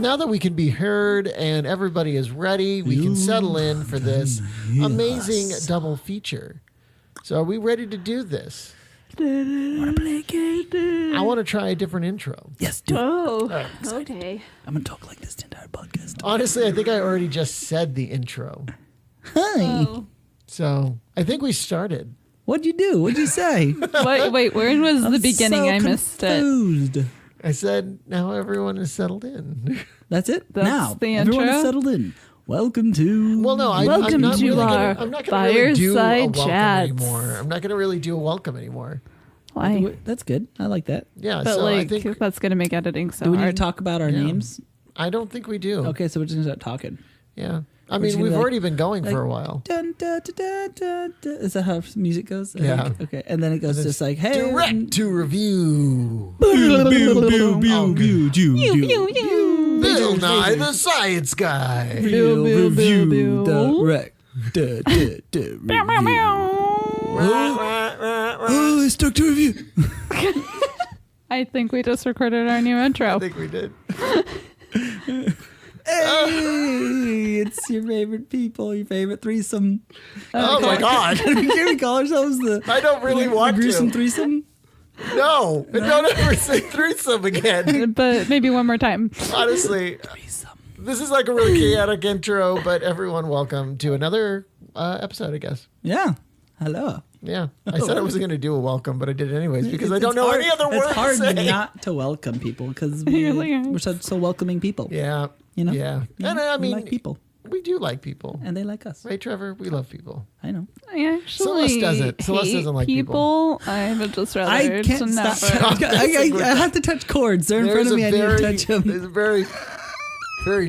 Now that we can be heard and everybody is ready, we can settle in for this amazing double feature. So are we ready to do this? Want to play a game? I want to try a different intro. Yes, do it. Oh, okay. I'm going to talk like this the entire podcast. Honestly, I think I already just said the intro. Hi. Oh. So I think we started. What'd you do? What'd you say? Wait, where was the beginning? So I missed it. confused. I said, now everyone is settled in. That's it? That's now, the everyone is intro? settled in. Welcome to... Well, no, I'm Welcome not to really our I'm not going to really do a fireside welcome chats. anymore. I'm not going to really do a welcome anymore. Why? That's good. I like that. Yeah, But so I like, think that's gonna make editing so Do we need hard. to talk about our Yeah. names? I don't think we do. Okay, so we're just going to start talking. Yeah. I We're just mean, gonna we've be like- already been going like, for a while. Dun, dun, dun, dun, dun, dun. Is that how music goes? I Yeah. think? Okay, and then it goes And just like, hey. Direct to review. Bill Bill Nye the Science Guy. Bill, Bill. Direct. Oh, it's stuck to review. I think we just recorded our new I intro. think we did. Hey, it's your favorite people, your favorite threesome. Oh my God. Can we call ourselves the I don't really want gruesome to. threesome? No. Don't ever say threesome again. But maybe one more time. Honestly, Threesome. this is like a really chaotic intro, but everyone welcome to another episode, I guess. Yeah. Hello. Yeah. I said I wasn't going to do a welcome, but I did it anyways because I It's don't know hard- any other words It's hard to say. not to welcome people because Really we're is. so welcoming people. Yeah. You know? Yeah. Yeah, And I we mean, like people, we do like people. and they like us. Right, Trevor? We love people. I know. I actually Celeste doesn't. Celeste hate doesn't like people. I would just rather I can't to stop. never. I have to touch chords. They're in front of me. I need to touch them. There's a very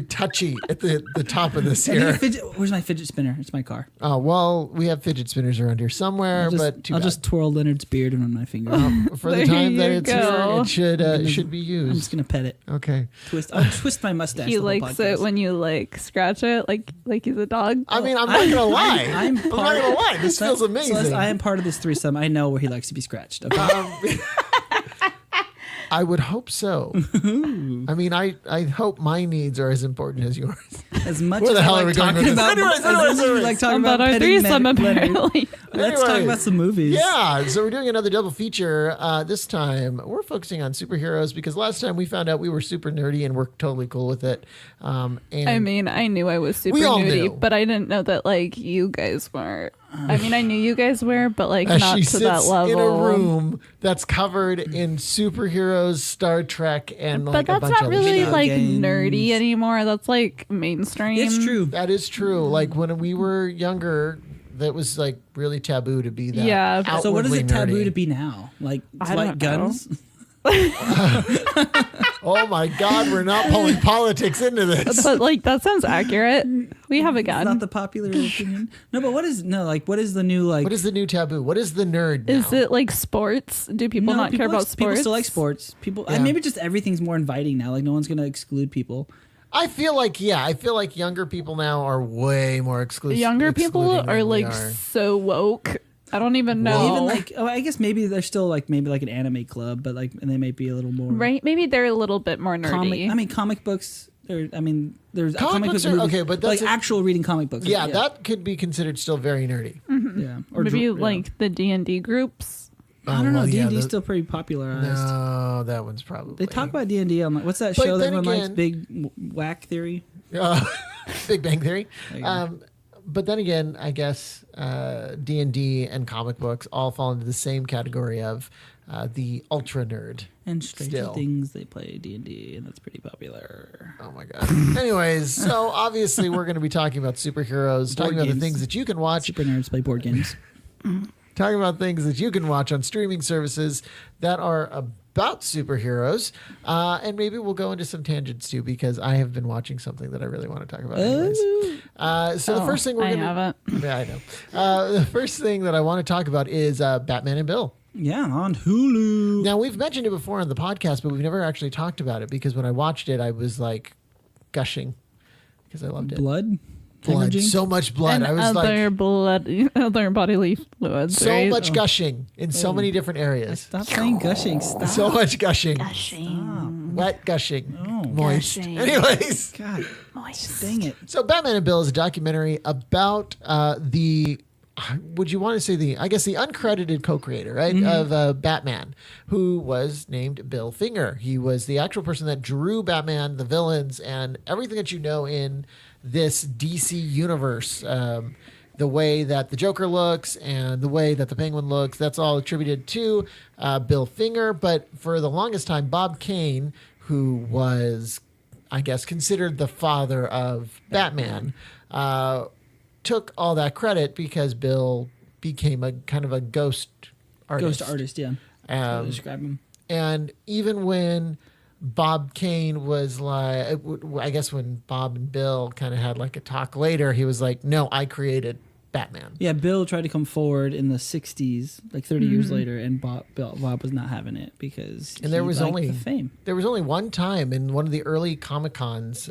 touchy at the top of this I need a here. fidget. Where's my fidget spinner? It's my car. Oh, well, we have fidget spinners around here somewhere, but too I'll bad. just twirl Leonard's beard on my finger. For the There time that you it's go. here, it should be I'm just used. gonna pet it. Okay. I'll twist my mustache. He the whole likes it podcast. when you like scratch it, like he's a dog. I mean, I'm not gonna lie. I'm I'm not gonna lie. This feels amazing. Celeste, I am part of this threesome. I know where he likes to be scratched. Okay? I would hope so. I mean, I hope my needs are as important as yours. As much Where as the I hell are like we going talking with this? about, Anyways, as much as we like talking About our petting threesome, Leonard, apparently. let's talk Anyway. about some movies. Yeah, so we're doing another double feature. This time, we're focusing on superheroes because last time we found out we were super nerdy and we're totally cool with it. And I mean, I knew I was super We all nudie, knew. but I didn't know that like you guys weren't. I mean, I knew you guys were, but like as not she to sits that level. in a room that's covered in superheroes, Star Trek, and But like a that's bunch not of really other stuff. like games. nerdy anymore. That's like mainstream. It's true. That is true. Like when we were younger, that was like really taboo to be that. Yeah. So what is it outwardly taboo nerdy. to be now? Like I light don't know. guns? Oh my God, we're not pulling politics into this. But like that sounds accurate. We have a It's not gun. the popular opinion. No, but what is the new like? What is the new taboo? What is the nerd now? Is it like sports? Do people not care about sports? People still like sports. People, Yeah. maybe just everything's more inviting now. Like no one's gonna exclude people. I feel like younger people now are way more exclusive. Younger people excluding than are we like so woke. I don't even know. Even like, I guess maybe they're still like maybe like an anime club, but like, and they might be a little more right? Maybe they're a little bit more nerdy. comic books. There's Comic books are- movies, okay, but that's like actual reading comic books. Yeah, that could be considered still very nerdy. yeah. Or Maybe dr- yeah. like the D&D groups. I don't know. well, yeah, D&D is the- still pretty popularized. No, that one's probably. They talk about D&D on like what's that But show that then everyone likes? again- Big Whack Theory. Big Bang Theory. There you go. But then again, I guess D&D and comic books all fall into the same category of the ultra nerd. And Stranger Still. Things, they play D&D, and that's pretty popular. Oh my God. Anyways, so obviously we're going to be talking about superheroes, talking about the games. things that you can watch, Super nerds play board games. talking about things that you can watch on streaming services that are about superheroes. And maybe we'll go into some tangents too, because I have been watching something that I really want to talk about anyways. So the first thing we're I going to... haven't. Yeah, I know. The first thing that I want to talk about is Batman and Bill. Yeah, on Hulu. Now, we've mentioned it before on the podcast, but we've never actually talked about it because when I watched it, I was like gushing because I loved it. Blood? Blood. Hemorrhaging? So much blood. And I was other like, other bodily fluids. so right? much gushing in so many different areas. Stop saying gushing. Stop. So much gushing. Gushing. Wet gushing. Oh, Moist. Gushing. Anyways. God, Moist. dang it. So Batman and Bill is a documentary about would you want to say the uncredited co-creator, right, of Batman, who was named Bill Finger. He was the actual person that drew Batman, the villains, and everything that you know in this DC universe. The way that the Joker looks and the way that the Penguin looks, that's all attributed to Bill Finger. But for the longest time, Bob Kane, who was, I guess, considered the father of Batman, took all that credit because Bill became a kind of a ghost artist. Ghost artist, yeah. So describe him. And even when Bob Kane was like, I guess when Bob and Bill kind of had like a talk later, he was like, no, I created Batman. Yeah, Bill tried to come forward in the 60s, like 30 years later, and Bob was not having it because And there was liked only the fame. There was only one time in one of the early Comic-Cons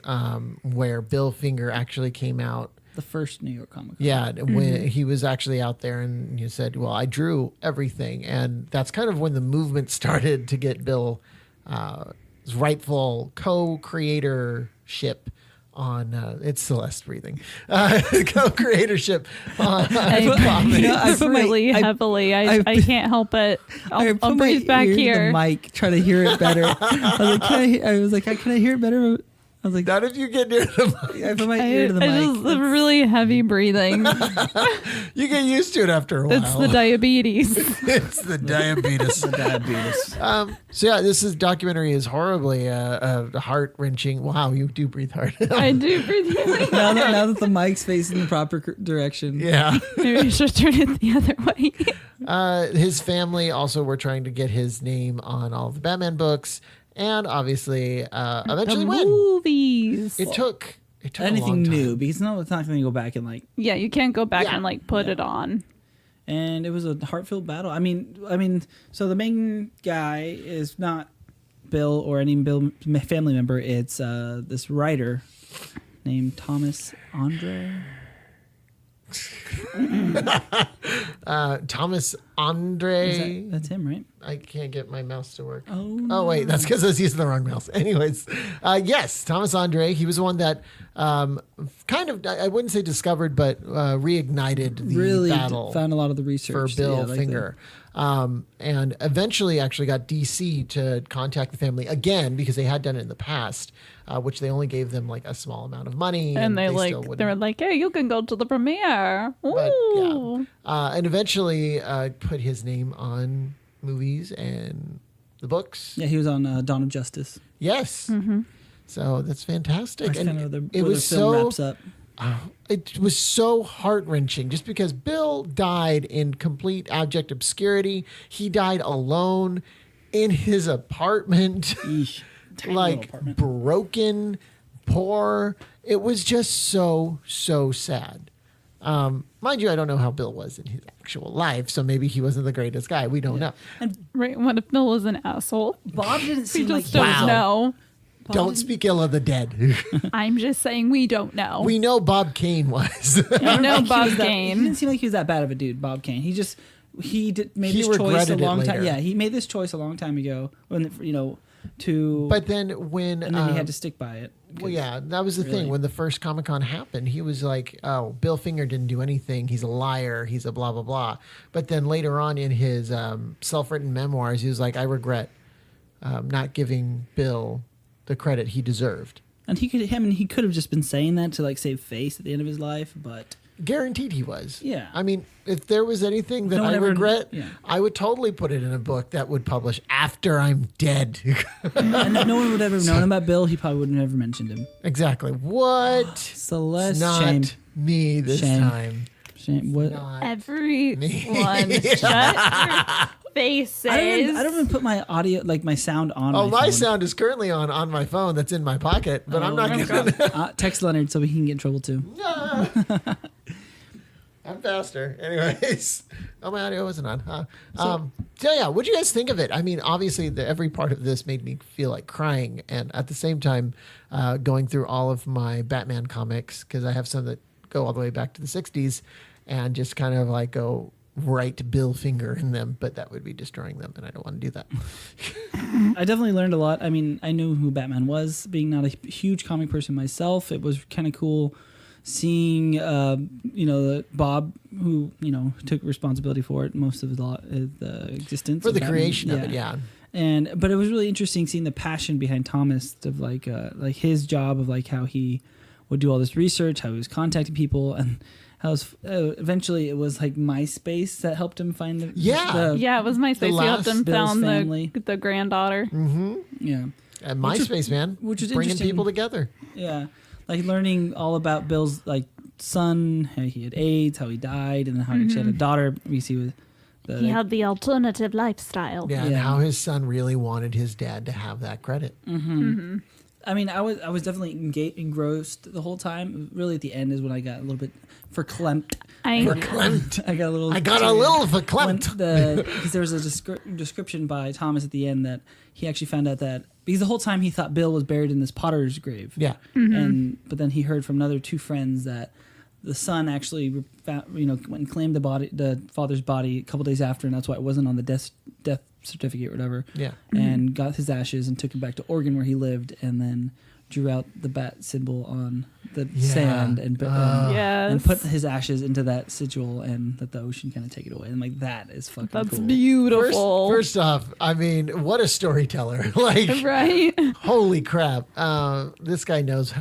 where Bill Finger actually came out. The first New York Comic Con. Yeah, when he was actually out there and he said, well, I drew everything. And that's kind of when the movement started to get Bill his rightful co-creatorship on, it's Celeste breathing, co-creatorship on I put my- really I- heavily. I- I can't help it. I'll put breathe my back ear to here. the mic, try to hear it better. I was like, can I hear it better? I was like, Not if you get near the mic. I put my ear to the I mic. just really heavy breathing. You get used to it after a while. It's the diabetes. It's the diabetes. Diabetes. So yeah, this documentary is horribly heart wrenching. Wow, you do breathe hard. I do breathe really hard. now that the mic's facing the proper direction. Yeah. Maybe I should turn it the other way. His family also were trying to get his name on all of the Batman books, and obviously eventually The win. movies. It took a Anything long time. new, because no, it's not going to go back and like. Yeah, you can't go back Yeah. and like put it on. And it was a heart-filled battle. I mean, so the main guy is not Bill or any Bill family member. It's this writer named Thomas Andre. Thomas Andre. That's him, right? I can't get my mouse to work. Oh, Wait, that's because I was using the wrong mouse. Anyways, yes, Thomas Andre. He was the one that kind of, I wouldn't say discovered, but reignited the really battle found a lot of the research for Bill yeah, like Finger. And eventually actually got DC to contact the family again because they had done it in the past, which they only gave them like a small amount of money. And they still wouldn't. were like, hey, you can go to the premiere. But, Ooh. and eventually put his name on movies and the books. Yeah, he was on Dawn of Justice. Yes. Mm-hmm. So that's fantastic. That's And kind of it where was the film so wraps up. it was so heart-wrenching just because Bill died in complete abject obscurity. He died alone in his apartment. Eesh. Tiny little like apartment. broken, poor. It was just so sad. Mind you, I don't know how Bill was in his actual life, so maybe he wasn't the greatest guy. We don't know. Right, what if Bill was an asshole? Bob didn't We seem like just don't Wow. know. Don't speak ill of the dead. I'm just saying we don't know. We know Bob Kane was. I know He Bob was that- He Kane. didn't seem like he was that bad of a dude, Bob Kane. He made He this choice a regretted it long time. later. Yeah, he made this choice a long time ago when to. But then when and then he had to stick by it. well, yeah, that was the Really? thing. When the first Comic-Con happened, he was like, "Oh, Bill Finger didn't do anything. He's a liar. He's a blah blah blah." But then later on in his self-written memoirs, he was like, "I regret not giving Bill the credit he deserved." And he could have just been saying that to like save face at the end of his life, but Guaranteed he was. Yeah. I mean, if there was anything that No one I ever- regret, yeah. I would totally put it in a book that would publish after I'm dead. and no one would ever have known about Bill. He probably wouldn't have ever mentioned him. Exactly. What? Celeste, Not shame, me this Shame. time. shame. What? Not Everyone, me. shut your faces. I don't even put my audio, like my sound on. Oh, my phone. sound is currently on my phone that's in my pocket, but I'm not Oh, gonna. Text Leonard so he can get in trouble too. I'm faster. Anyways. Oh, my audio wasn't on, huh? So yeah, what'd you guys think of it? I mean, obviously, every part of this made me feel like crying, and at the same time, going through all of my Batman comics, because I have some that go all the way back to the 60s, and just kind of like go right Bill Finger in them, but that would be destroying them, and I don't want to do that. I definitely learned a lot. I mean, I knew who Batman was, being not a huge comic person myself. It was kind of cool seeing, Bob, who, took responsibility for it, most of the existence. For of the Batman. creation of it, yeah. But it was really interesting seeing the passion behind Thomas of like his job of like how he would do all this research, how he was contacting people, and how eventually it was like MySpace that helped him find the it was MySpace. He helped him found the granddaughter. Mm-hmm. Yeah, and MySpace, which is bringing people together. Yeah, like learning all about Bill's like son, how he had AIDS, how he died, and then how he actually had a daughter. We see with he had the alternative lifestyle. Yeah, and how his son really wanted his dad to have that credit. I mean, I was definitely engrossed the whole time. Really, at the end is when I got a little bit verklempt. I got a little verklempt. Because there was a description by Thomas at the end that he actually found out that because the whole time he thought Bill was buried in this potter's grave. Yeah. But then he heard from another two friends that the son actually went and claimed the father's body a couple days after, and that's why it wasn't on the death certificate or whatever. Yeah. And got his ashes and took him back to Oregon where he lived, and then drew out the bat symbol on the sand and put his ashes into that sigil, and let the ocean kind of take it away. And like that is fucking cool. That's beautiful. First off, I mean, what a storyteller! Like, right? Holy crap! This guy knows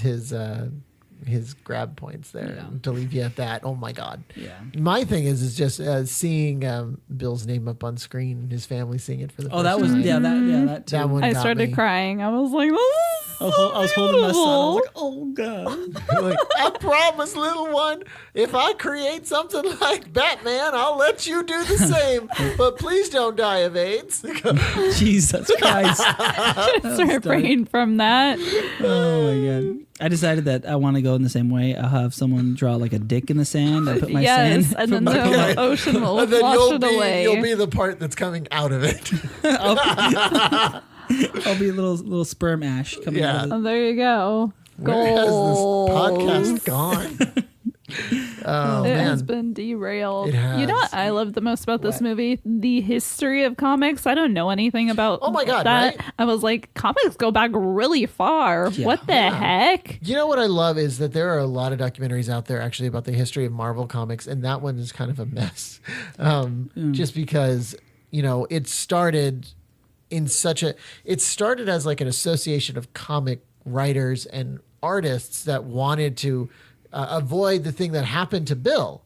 his grab points there to leave you at that. Oh my God. Yeah. My thing is just seeing Bill's name up on screen and his family seeing it for the first that was time. that too. That one I got started me. crying. I was like, I was holding my son. I was like, oh God. Like, I promise, little one, if I create something like Batman, I'll let you do the same. But please don't die of AIDS. Jesus Christ. Start praying from that. Oh my God. I decided that I want to go in the same way. I'll have someone draw like a dick in the sand. I put my sand. And then the ocean will And then wash it away. you'll be the part that's coming out of it. I'll be a little sperm ash coming out of Oh, there you go. Where has this podcast gone? Oh, It man. has been derailed. It has. You know what I loved the most about this movie? The history of comics. I don't know anything about Oh my God, that. right? I was like, comics go back really far. Yeah. What the heck? You know what I love is that there are a lot of documentaries out there actually about the history of Marvel Comics, and that one is kind of a mess. Just because, it started as like an association of comic writers and artists that wanted to avoid the thing that happened to Bill.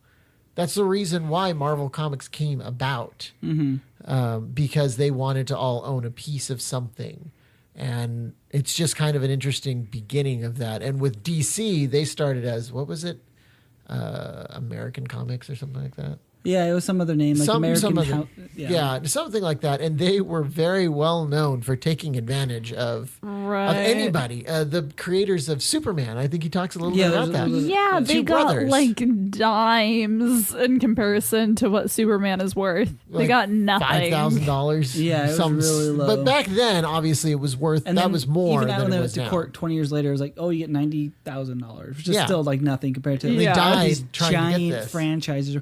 That's the reason why Marvel Comics came about, because they wanted to all own a piece of something. And it's just kind of an interesting beginning of that. And with DC, they started as, what was it? American Comics or something like that. Yeah, it was some other name, like American. Yeah, something like that. And they were very well known for taking advantage of anybody. The creators of Superman, I think he talks a little bit about that. Yeah, they got like dimes in comparison to what Superman is worth. They got nothing. $5,000. Yeah, it was really low. But back then, obviously, it was worth. And that was more. Even than when it they was went to now. court 20 years later, it was like, oh, you get $90,000, which is still like nothing compared to They died these trying to get giant this. franchises.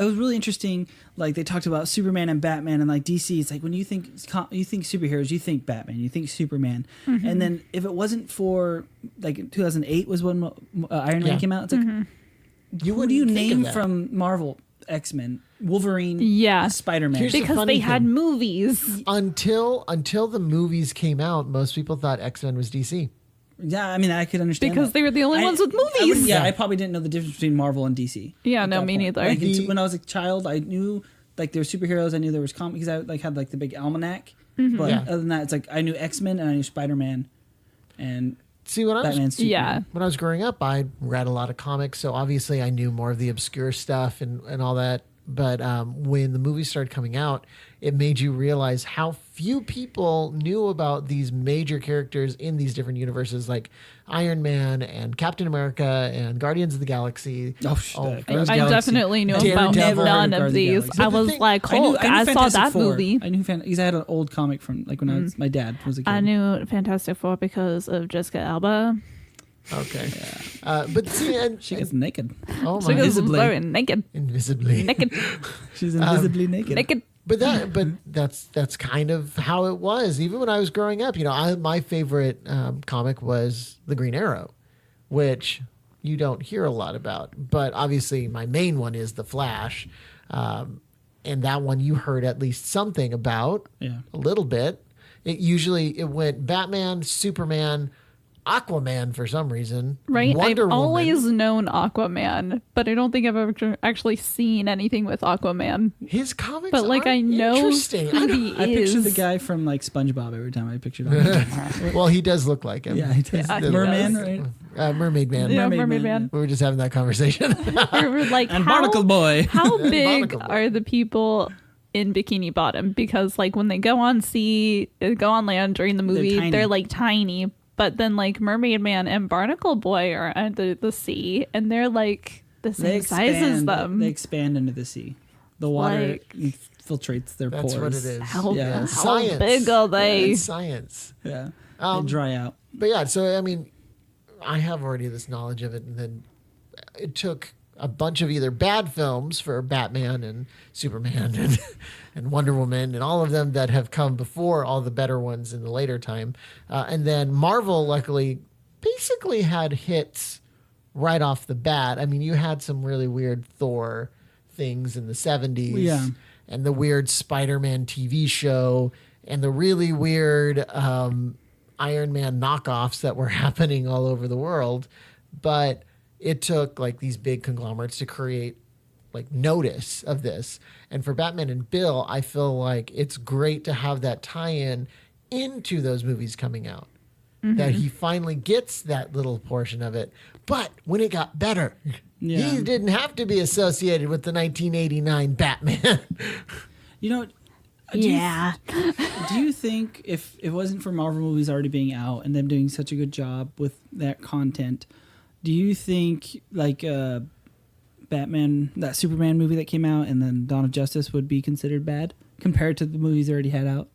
It was really interesting. Like they talked about Superman and Batman, and like DC, it's like when you think superheroes, you think Batman, you think Superman, and then if it wasn't for like 2008 was when Iron Man came out, it's like who do you name from Marvel? X-Men, Wolverine, Spider-Man. Here's the because funny they had thing. movies. Until the movies came out, most people thought X-Men was DC. Yeah, I mean, I could understand Because that. they were the only ones with movies. I probably didn't know the difference between Marvel and DC. Yeah, at no, that me point. neither. Like, when I was a child, I knew like there were superheroes. I knew there was comics. I like had like the big almanac. But other than that, it's like I knew X-Men and I knew Spider-Man, and See, when Batman, Superman. when I was growing up, I read a lot of comics, so obviously I knew more of the obscure stuff and all that. But when the movies started coming out, it made you realize how few people knew about these major characters in these different universes, like Iron Man and Captain America and Guardians of the Galaxy. I definitely knew about Daredevil. none of these. I was like, Hulk. I saw that movie. I knew because I had an old comic from like when I was my dad was a kid. I knew Fantastic Four because of Jessica Alba. Okay. But see, and She gets naked. oh She my, was Invisibly. very naked. invisibly. Naked. She's invisibly naked. Naked. But that's kind of how it was. Even when I was growing up, my favorite comic was the Green Arrow, which you don't hear a lot about. But obviously, my main one is the Flash, and that one you heard at least something about, a little bit. It went Batman, Superman, Aquaman for some reason. Right. Wonder I've Woman. always known Aquaman, but I don't think I've ever actually seen anything with Aquaman. His comics But like are I know interesting. who he I picture is. the guy from like SpongeBob every time I pictured him. Well, he does look like him. Yeah, he does. Yeah, he Merman, does. right? Mermaid Man. Yeah, Mermaid Mermaid Man, Man. We were just having that conversation. We were like, And Barnacle Boy. How big Barnacle Boy. are the people in Bikini Bottom? Because like when they go on land during the movie, they're like tiny. But then like Mermaid Man and Barnacle Boy are under the sea, and they're like the same size as them. They expand into the sea. The water infiltrates their That's pores. what it is. How, Yeah. how Science. big are they? Yeah, it's science. Yeah. They dry out. But yeah, so I mean, I have already this knowledge of it, and then it took a bunch of either bad films for Batman and Superman and Wonder Woman and all of them that have come before all the better ones in the later time. And then Marvel, luckily, basically had hits right off the bat. I mean, you had some really weird Thor things in the 70s. Yeah. And the weird Spider-Man TV show and the really weird Iron Man knockoffs that were happening all over the world. But it took like these big conglomerates to create like notice of this. And for Batman and Bill, I feel like it's great to have that tie-in into those movies coming out. That he finally gets that little portion of it. But when it got better, he didn't have to be associated with the 1989 Batman. You know, do you think if it wasn't for Marvel movies already being out and them doing such a good job with that content, do you think like Batman, that Superman movie that came out and then Dawn of Justice would be considered bad compared to the movies already had out?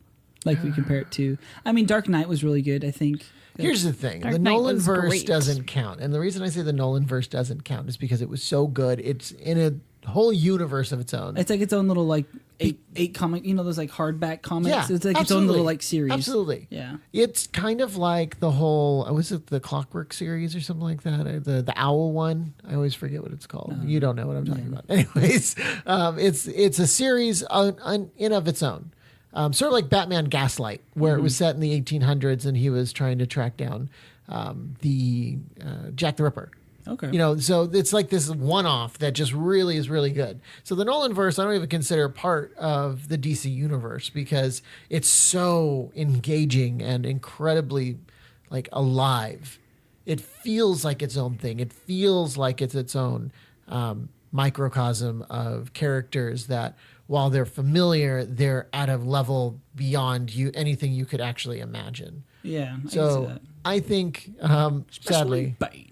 Like we compare it to, I mean, Dark Knight was really good, I think. Here's the thing. Dark The Knight Nolan was verse great. doesn't count. And the reason I say the Nolan verse doesn't count is because it was so good. It's in a whole universe of its own. It's like its own little like eight comic, you know, those like hardback comics. Yeah, It's like its own little like series. Absolutely. Yeah. It's kind of like the whole, was it the Clockwork series or something like that? Or the Owl one? I always forget what it's called. You don't know what I'm talking about. Anyways, it's a series in of its own. Sort of like Batman Gaslight, where it was set in the 1800s and he was trying to track down the Jack the Ripper. Okay. You know, so it's like this one-off that just really is really good. So the Nolan verse, I don't even consider part of the DC universe because it's so engaging and incredibly like alive. It feels like its own thing. It feels like it's its own microcosm of characters that, while they're familiar, they're at a level beyond anything you could actually imagine. Yeah. I can see So that. I think, sadly, Bane.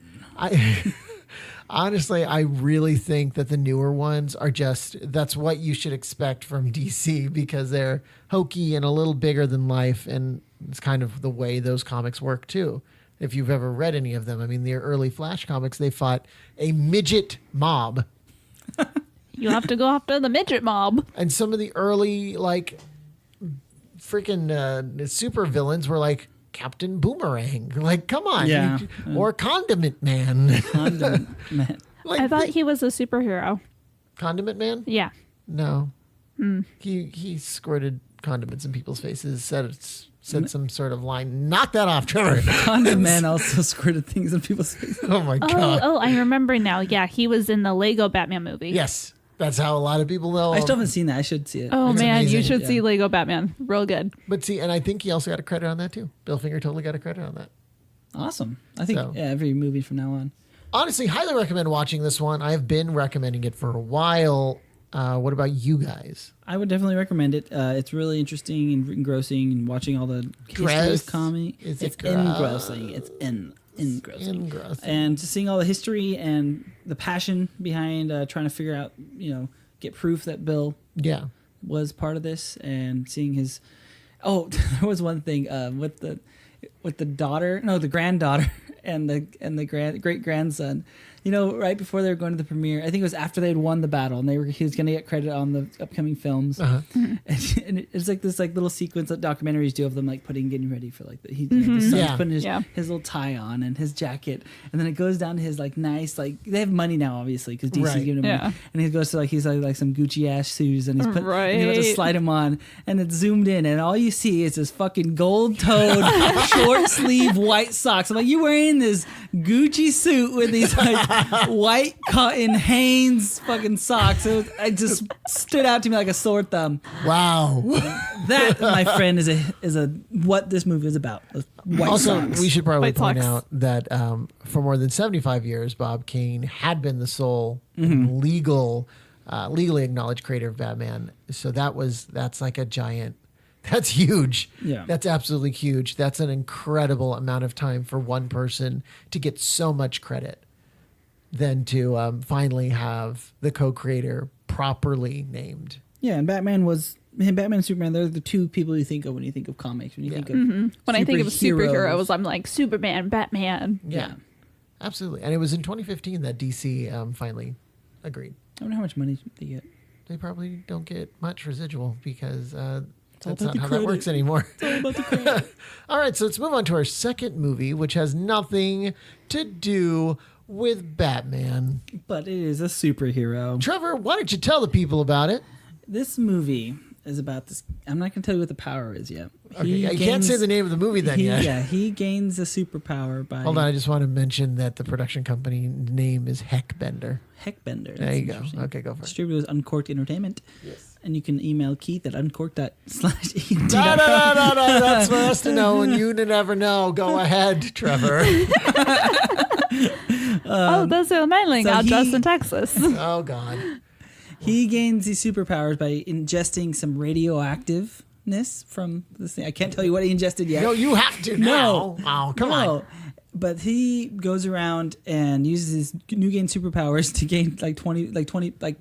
Honestly, I really think that the newer ones are that's what you should expect from DC because they're hokey and a little bigger than life. And it's kind of the way those comics work too. If you've ever read any of them, I mean, the early Flash comics, they fought a midget mob. You have to go after the midget mob. And some of the early like freaking super villains were like Captain Boomerang. Like, come on. Yeah. Or Condiment Man. Condiment Man. Like, I thought he was a superhero. Condiment Man? Yeah. No. He squirted condiments in people's faces, said some sort of line. Knock that off, Trevor. Condiment Man also squirted things in people's faces. Oh my God. Oh, I remember now. Yeah, he was in the Lego Batman movie. Yes. That's how a lot of people know. I still haven't seen that. I should see it. Oh It's man, you amazing. should see Lego Batman. Real good. But see, and I think he also got a credit on that too. Bill Finger totally got a credit on that. Awesome. I think So- every movie from now on. Honestly, highly recommend watching this one. I have been recommending it for a while. What about you guys? I would definitely recommend it. It's really interesting and engrossing, and watching all the history Gross. of comic. Is It's it gross? engrossing. It's engrossing. Engrossing. And to seeing all the history and the passion behind trying to figure out, get proof that Bill Yeah. was part of this, and seeing his. Oh, there was one thing with the granddaughter and the great grandson. right before they were going to the premiere, I think it was after they had won the battle, and he was going to get credit on the upcoming films. And it's like this little sequence that documentaries do of them getting ready for the son's putting his little tie on and his jacket, and then it goes down to his nice they have money now obviously because DC's giving him money, and he goes to he's like some Gucci ass shoes, and he's put and he lets us slide him on, and it's zoomed in, and all you see is this fucking gold-toed short sleeve white socks. I'm like, you wearing this Gucci suit with these white cotton Hanes fucking socks. It just stood out to me like a sore thumb. Wow. That, my friend, is a what this movie is about. White also, socks. we should probably White point socks. out that for more than 75 years, Bob Kane had been the sole legally acknowledged creator of Batman. So that's like a giant. That's huge. Yeah. That's absolutely huge. That's an incredible amount of time for one person to get so much credit than to finally have the co-creator properly named. Yeah, and Batman and Superman, they're the two people you think of when you think of comics. When you think of When I think of superheroes. superheroes, I'm like Superman, Batman. Yeah. Absolutely. And it was in 2015 that DC finally agreed. I wonder how much money they get. They probably don't get much residual because that's about not the how credit. that works anymore. It's all about the credit. All right, so let's move on to our second movie, which has nothing to do with Batman. But it is a superhero. Trevor, why don't you tell the people about it? This movie is about this. I'm not going to tell you what the power is yet. Okay, you can't say the name of the movie then yet. Yeah, he gains a superpower by Hold on, I just want to mention that the production company name is Heckbender. Heckbender. There That's you go. interesting. Okay, go for it. Distributed was Uncorked Entertainment. Yes. And you can email Keith at uncorked./ed. No, that's for us to know, and you to never know. Go ahead, Trevor. Those are the mailing so address he- in Texas. Oh, God. He gains these superpowers by ingesting some radioactiveness from this thing. I can't tell you what he ingested yet. No, you have to now. Oh, come on. But he goes around and uses his new gain superpowers to gain like 20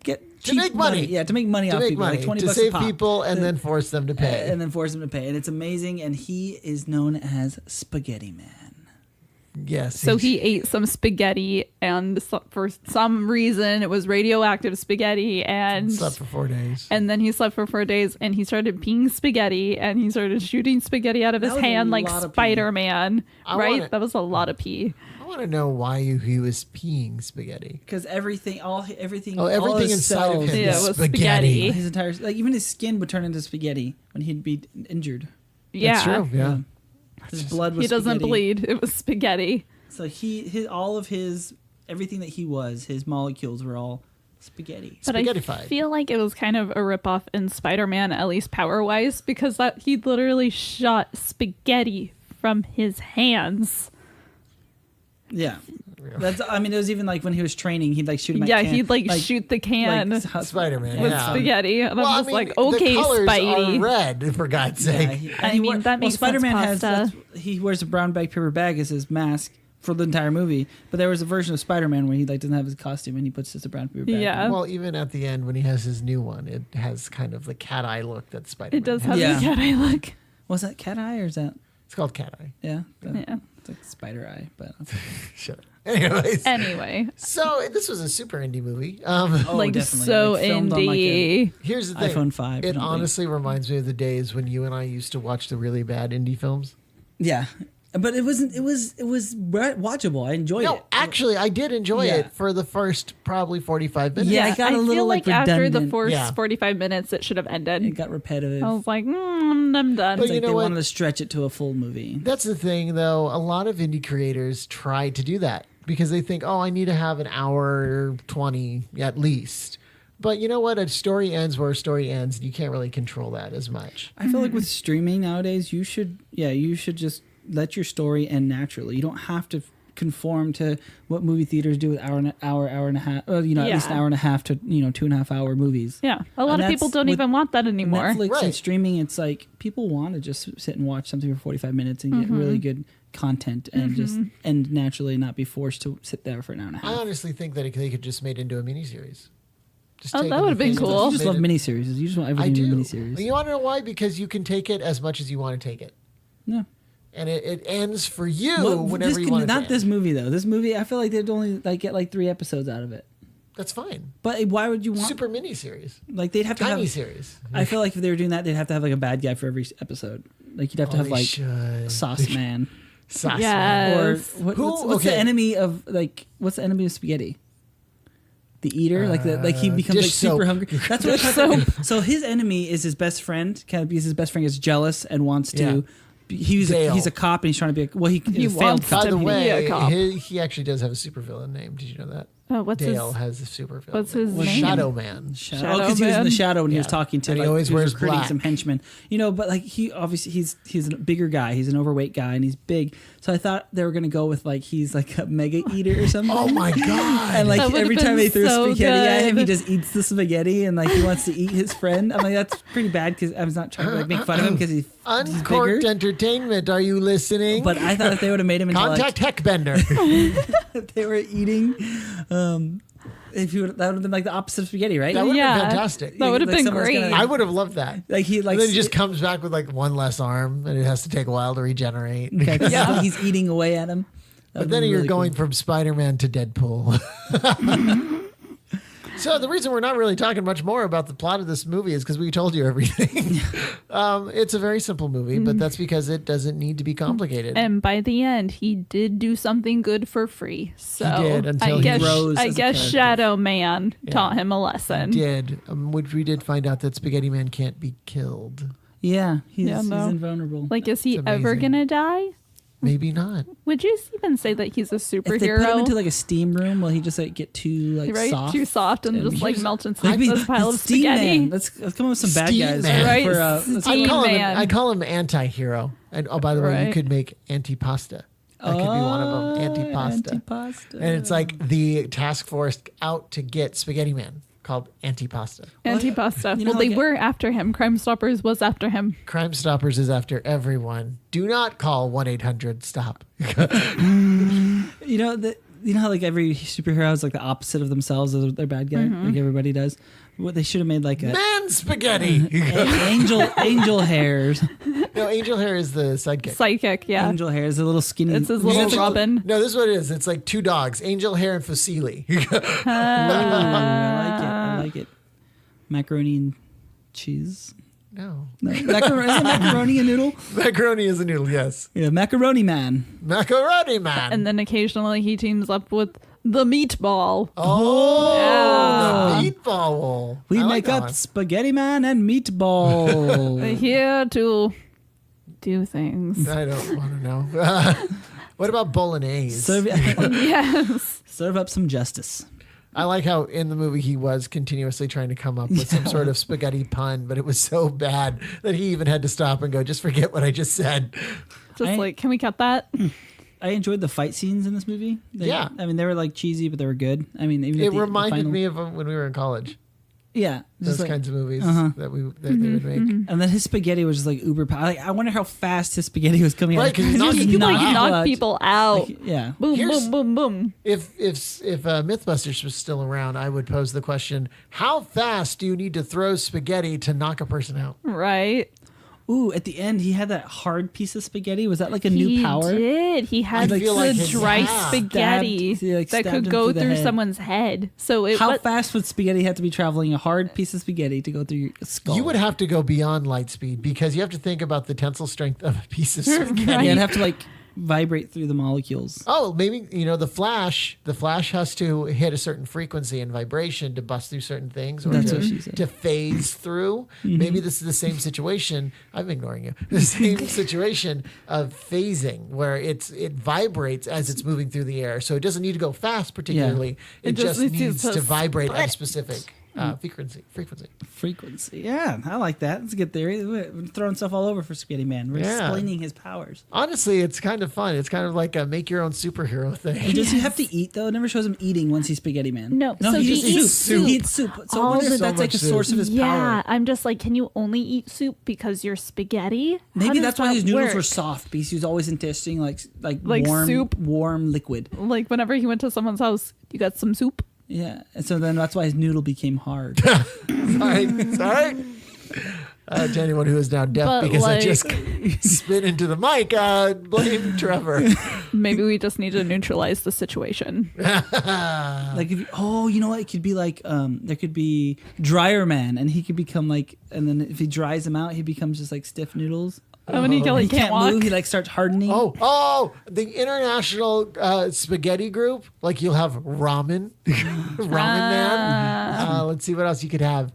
get cheap make money. Yeah, to make money To off make people, money, like 20 to bucks a save pop. people, and then force them to pay. And then force them to pay. And it's amazing, and he is known as Spaghettiman. Yes. So he ate some spaghetti, and for some reason it was radioactive spaghetti, and slept for 4 days. and then he slept for 4 days, and he started peeing spaghetti, and he started shooting spaghetti out of That his was a hand like lot of pee. Spider-Man, right? wanna- That was a lot of pee. I want to know why he was peeing spaghetti. Because everything Oh, all everything his inside of cells, him Yeah, is it was spaghetti. spaghetti. his entire even his skin would turn into spaghetti when he'd be injured. Yeah, That's true. Yeah. His blood was he doesn't spaghetti. bleed. It was spaghetti. So all of his everything that he was, his molecules were all spaghetti. But I Spaghettified. feel like it was kind of a ripoff in Spider-Man, at least power-wise, because he literally shot spaghetti from his hands. Yeah. It was even like when he was training, he'd like shoot him. Yeah, he'd like shoot the can Spider-Man. with yeah. spaghetti, and Well, I'm I just mean, like, okay, the colors Spidey. are red, for God's sake. I mean, that makes sense, Spider-Man pasta. he wears a brown paper bag as his mask for the entire movie. But there was a version of Spider-Man where he like doesn't have his costume and he puts just a brown paper bag. Yeah. Well, even at the end when he has his new one, it has kind of the cat eye look that Spider-Man It does has. have Yeah. the cat eye look. Was that cat eye or is that It's called cat eye. yeah? Yeah. It's like spider eye, but Shut up. Anyways. Anyway, So this was a super indie movie. like definitely. so Like, filmed on, like, indie. Here's the thing. iPhone 5 or It something. honestly reminds me of the days when you and I used to watch the really bad indie films. yeah. But it wasn't. It was watchable. I enjoyed No, it. actually, I did enjoy Yeah. it for the first probably 45 minutes. Yeah, it got a little feel like like after the redundant. first Yeah. 45 minutes, it should have ended. It got repetitive. I was like, I'm done. But It's you like know they what? wanted to stretch it to a full movie. That's the thing, though. A lot of indie creators try to do that because they think, oh, I need to have an hour 20 at least. But you know what? A story ends where a story ends. And you can't really control that as much. I feel like with streaming nowadays, you should just let your story end naturally. You don't have to conform to what movie theaters do with hour and a half, at least an hour and a half to 2.5 hour movies. Yeah, a lot And of people that's don't with even want that anymore. Netflix Right. and streaming, it's like people want to just sit and watch something for 45 minutes and get really good content and just end naturally and not be forced to sit there for an hour and a I half. honestly think that they could just made into a miniseries. Just Oh, take that would've been anything and cool. You just made love it- miniseries. You just want I everything to do. be miniseries. You want to know why? Because you can take it as much as you want to take it. Yeah. and it ends for you Well, whenever you want it to Not end. this movie though. This movie, I feel like they'd only get 3 episodes out of it. That's fine. But why would you want Super mini series, they'd have to tiny have series. I feel like if they were doing that, they'd have to have like a bad guy for every episode. Like you'd have to have like Sauce Man. Sauce Yes. Or Who- what's the okay. enemy of what's the enemy of spaghetti? The eater, he becomes dish like super soap. hungry. That's what I thought. So his enemy is his best friend, kind of because his best friend is jealous and wants to. He's a cop and he's trying to be he failed wants cop. By the to be way, a cop. he actually does have a supervillain name. Did you know that? What's Dale his? has a supervillain. What's his name? name? Shadow Man. Shadow, because he was in the Man. shadow when he was Yeah. talking to. And he like, always was wears recruiting black. some henchmen. But like he obviously he's a bigger guy. He's an overweight guy and he's big. So I thought they were gonna go with he's like a mega eater or something. Oh my god! And That would've every time been they throw so spaghetti at him, he good. just eats the spaghetti and he wants to eat his friend. I'm like, that's pretty bad because I was not trying to make fun of him because he's Uncorked bigger. Entertainment. Are you listening? But I thought if they would have made him into Contact Heckbender. if they were eating, that would have been like the opposite of spaghetti, right? That would have Yeah. been fantastic. That would have Like been someone's great. gonna- I would have loved that. Like he And then he just comes back with one less arm, and it has to take a while to regenerate. okay, 'cause he's eating away at him. But then you're going from Spider-Man to Deadpool. So the reason we're not really talking much more about the plot of this movie is because we told you everything. It's a very simple movie, but that's because it doesn't need to be complicated. And by the end, he did do something good for free. So did, until I he guess rose I as a guess character. Shadow Man taught him a lesson. Which we did find out that Spaghetti Man can't be killed. Yeah, he's no. invulnerable. Like, is he It's ever amazing. gonna die? Maybe not. Would you even say that he's a if they put him superhero? into a steam room, will he just get too Right, soft? too soft and just here's- melt into Maybe this pile of Steam spaghetti. Man. Let's come up with some bad Steam guys Man. Right, let's Steam Man. I call him anti-hero. And by the way, you Right. could make antipasta. That could be one of them. Antipasta. Antipasta. And it's like the task force out to get Spaghetti Man called Antipasta. Antipasta. You know, Well, they like- were after him. Crime Stoppers was after him. Crime Stoppers is after everyone. Do not call 1-800-STOP. You know how every superhero has the opposite of themselves as their bad guy, Mm-hmm. like everybody does. What they should have made a Man Spaghetti. angel hairs. No, Angel Hair is the sidekick. Psychic, yeah. Angel hairs, a little skinny. It's his You little have to- Robin. No, this is what it is. It's like 2 dogs, Angel Hair and Fusilli. I like it. Macaroni and cheese. No. No, isn't macaroni a noodle? Macaroni is a noodle, yes. Yeah, macaroni man. Macaroni Man. And then occasionally he teams up with the meatball. Oh, the meatball. We I like make that up one. spaghetti man and meatball. They're here to do things. I don't want to know. What about bolognese? Yes. Serve up some justice. I like how in the movie he was continuously trying to come up with some sort of spaghetti pun, but it was so bad that he even had to stop and go, just forget what I just said. Just can we cut that? I enjoyed the fight scenes in this movie. Yeah. I mean, they were cheesy, but they were good. I mean, even It at the reminded final- me of when we were in college. Yeah. Those Just kinds of movies Uh-huh. that they would make. And then his spaghetti was just uber power. I wonder how fast his spaghetti was coming Right, out. 'cause he's Just knocking people knocking out. Knock people out. yeah. Boom, Here's- boom, boom, boom. If Mythbusters was still around, I would pose the question: how fast do you need to throw spaghetti to knock a person out? Right. Ooh, at the end, he had that hard piece of spaghetti. Was that a He new power? did. He had I feel like the his dry hand spaghetti stabbed- that stabbed could him go through the through head. someone's head. So it How was fast would spaghetti have to be traveling? A hard piece of spaghetti to go through your skull. You would have to go beyond light speed because you have to think about the tensile strength of a piece of spaghetti. Yeah, it'd have to vibrate through the molecules. Oh, maybe the Flash has to hit a certain frequency and vibration to bust through certain things, or That's what she said. to phase through. Maybe this is the same situation. I'm ignoring you. The same situation of phasing, where it vibrates as it's moving through the air, so it doesn't need to go fast particularly. It just needs to vibrate at a specific frequency. Yeah, I like that. That's a good theory. We're throwing stuff all over for Spaghetti Man. We're Yeah. explaining his powers. Honestly, it's kind of fun. It's kind of like a make your own superhero thing. And does he have to eat though? It never shows him eating once he's Spaghetti Man. No, so he he just eats eats soup. He eats soup. So I All wonder the- if that's so a much source of his yeah, power. I'm just can you only eat soup because you're spaghetti? How Maybe does that's why that his noodles work? were soft because he was always ingesting like warm soup? warm liquid. Like whenever he went to someone's house, you got some soup. Yeah, and so then that's why his noodle became hard. Sorry. To anyone who is now deaf But, because I like- just spit into the mic, blame Trevor. Maybe we just need to neutralize the situation. Like, if you know what? It could be like, there could be Dryer Man, and he could become like, and then if he dries him out, he becomes just like stiff noodles. Oh, and he He can't walk. move. He like starts hardening. The international spaghetti group. Like you'll have ramen, ramen man. Let's see what else you could have.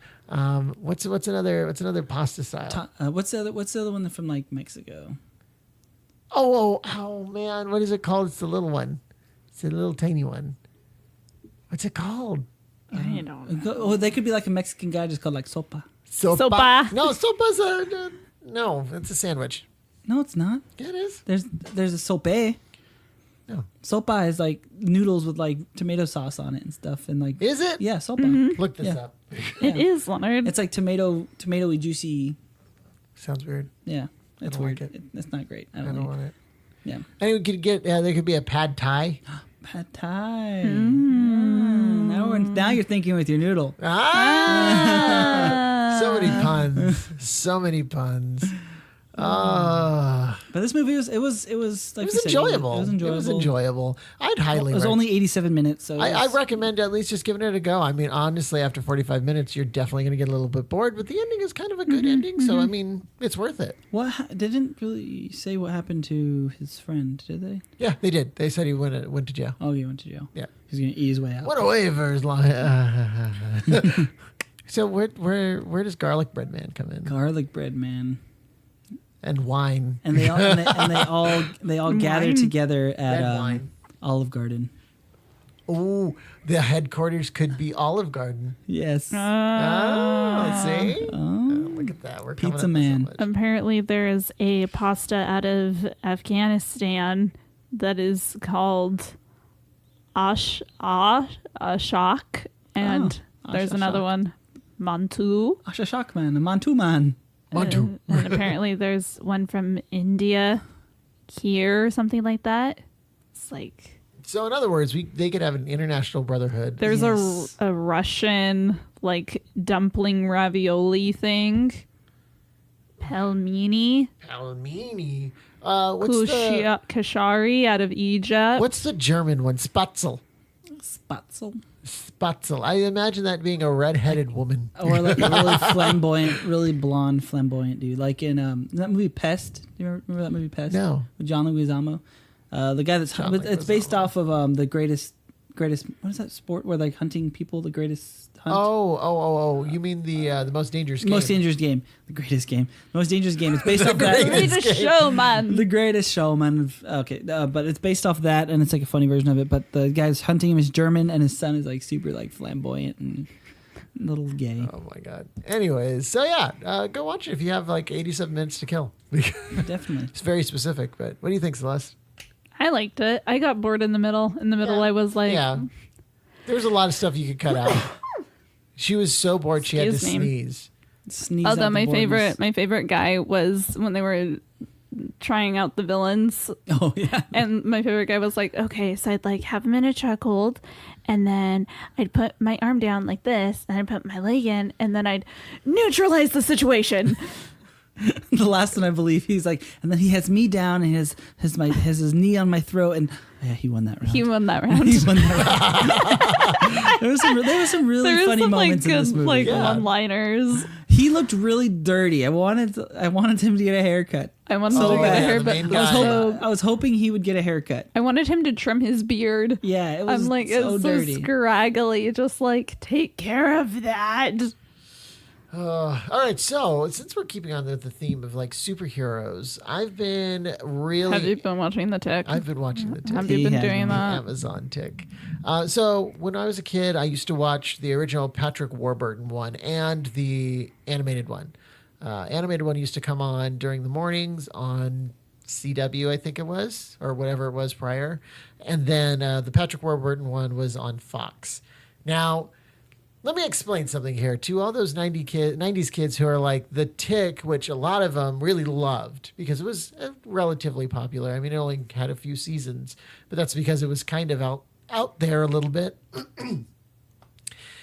What's another pasta style? What's the other one from like Mexico? Oh man, what is it called? It's the little one. It's the little tiny one. What's it called? I don't know. Oh, they could be like a Mexican guy just called like sopa. Sopa. No, sopa's no, it's a sandwich. No, it's not. Yeah, it is. There's a sope. No. Sopa is like noodles with like tomato sauce on it and stuff, and like Is it? yeah, sopa. Look this Yeah. up. It is, Leonard. It's like tomatoey juicy. Sounds weird. Yeah, it's don't weird. like it. It's not great. I I don't, don't like want it. Yeah, And we could get. There could be a pad thai. pad thai. Now you're thinking with your noodle. So many puns. So many puns. But this movie was like It was you said, enjoyable. It was enjoyable. It was enjoyable. I'd highly. It was only 87 minutes, so I recommend at least just giving it a go. I mean, honestly, after 45 minutes, you're definitely going to get a little bit bored, but the ending is kind of a good ending. So, I mean, it's worth it. didn't really say what happened to his friend, did they? Yeah, they did. They said he went to jail. Oh, he went to jail. Yeah. He's gonna eat his way out. What a waiver is long. So where does garlic bread man come in? Garlic bread man. And wine. And they all gather Wine. together Red at wine. Olive Garden. Oh, the headquarters could be Olive Garden. Yes. See? Look at that. We're coming Pizza up with so Man. much. Apparently, there is a pasta out of Afghanistan that is called ashak, and there's another ashak. one, mantu. Ashashak man, a Mantu man. Mantu. And apparently, there's one from India, Kheer, or something like that. It's like So in other words, they could have an international brotherhood. there's Yes. a Russian like dumpling ravioli thing. Pelmeni, Palmini. Kashari out of Egypt. What's the German one? Spatzel. Spatzel. Spatzel. I imagine that being a red-headed woman. Or like a really flamboyant, really blonde, flamboyant dude. Like in that movie Pest. Do you remember that movie Pest? No. With John Leguizamo. The guy that's John it's based Leguizamo. off of the greatest. What is that sport where like hunting people? The greatest hunt. Oh! You mean the most dangerous game? Most dangerous game. The greatest game. Most dangerous game. It's based off that. Greatest showman. The greatest showman. Okay, but it's based off that, and it's like a funny version of it. But the guy's hunting him is German, and his son is like super like flamboyant and a little gay. Oh my god. Anyways, so yeah, go watch it if you have like 87 minutes to kill. Definitely. It's very specific, but what do you think, Celeste? I liked it. I got bored in the middle. In the middle, I was like, Yeah. There's a lot of stuff you could cut out. She was so bored she had to Excuse me. sneeze. Sneeze out although the my boredness. favorite guy was when they were trying out the villains, Oh yeah. and my favorite guy was like, okay, so I'd like have him in a chokehold, and then I'd put my arm down like this, and I'd put my leg in, and then I'd neutralize the situation. The last one, I believe, he's like, and then he has me down, and he has his knee on my throat, and yeah, he won that round. He won that round. He won that round. there was some really There was funny some moments like in this good movie. like Yeah. one-liners. He looked really dirty. I wanted him to get a haircut. I wanted So to get bad. a Yeah, hair, the but main I was, guy. I was hoping he would get a haircut. I wanted him to trim his beard. Yeah, it was I'm like, so it's dirty. so scraggly. Just like take care of that. All right, so since we're keeping on the theme of like superheroes, I've been really. Have you been watching the Tick? I've been watching the Have Tick. you been He doing has that? Amazon Tick. So when I was a kid, I used to watch the original Patrick Warburton one and the animated one. Animated one used to come on during the mornings on CW, I think it was, or whatever it was prior. And then the Patrick Warburton one was on Fox. Now, let me explain something here to all those 90s kids who are like the Tick, which a lot of them really loved because it was relatively popular. I mean, it only had a few seasons, but that's because it was kind of out there a little bit.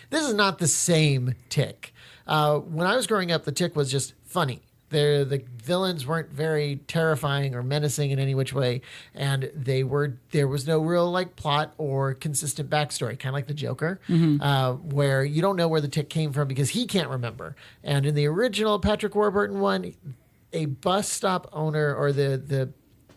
This is not the same Tick. When I was growing up, the Tick was just funny. The villains weren't very terrifying or menacing in any which way, and there was no real like plot or consistent backstory, kind of like the Joker, where you don't know where the tick came from because he can't remember. And in the original Patrick Warburton one, a bus stop owner or the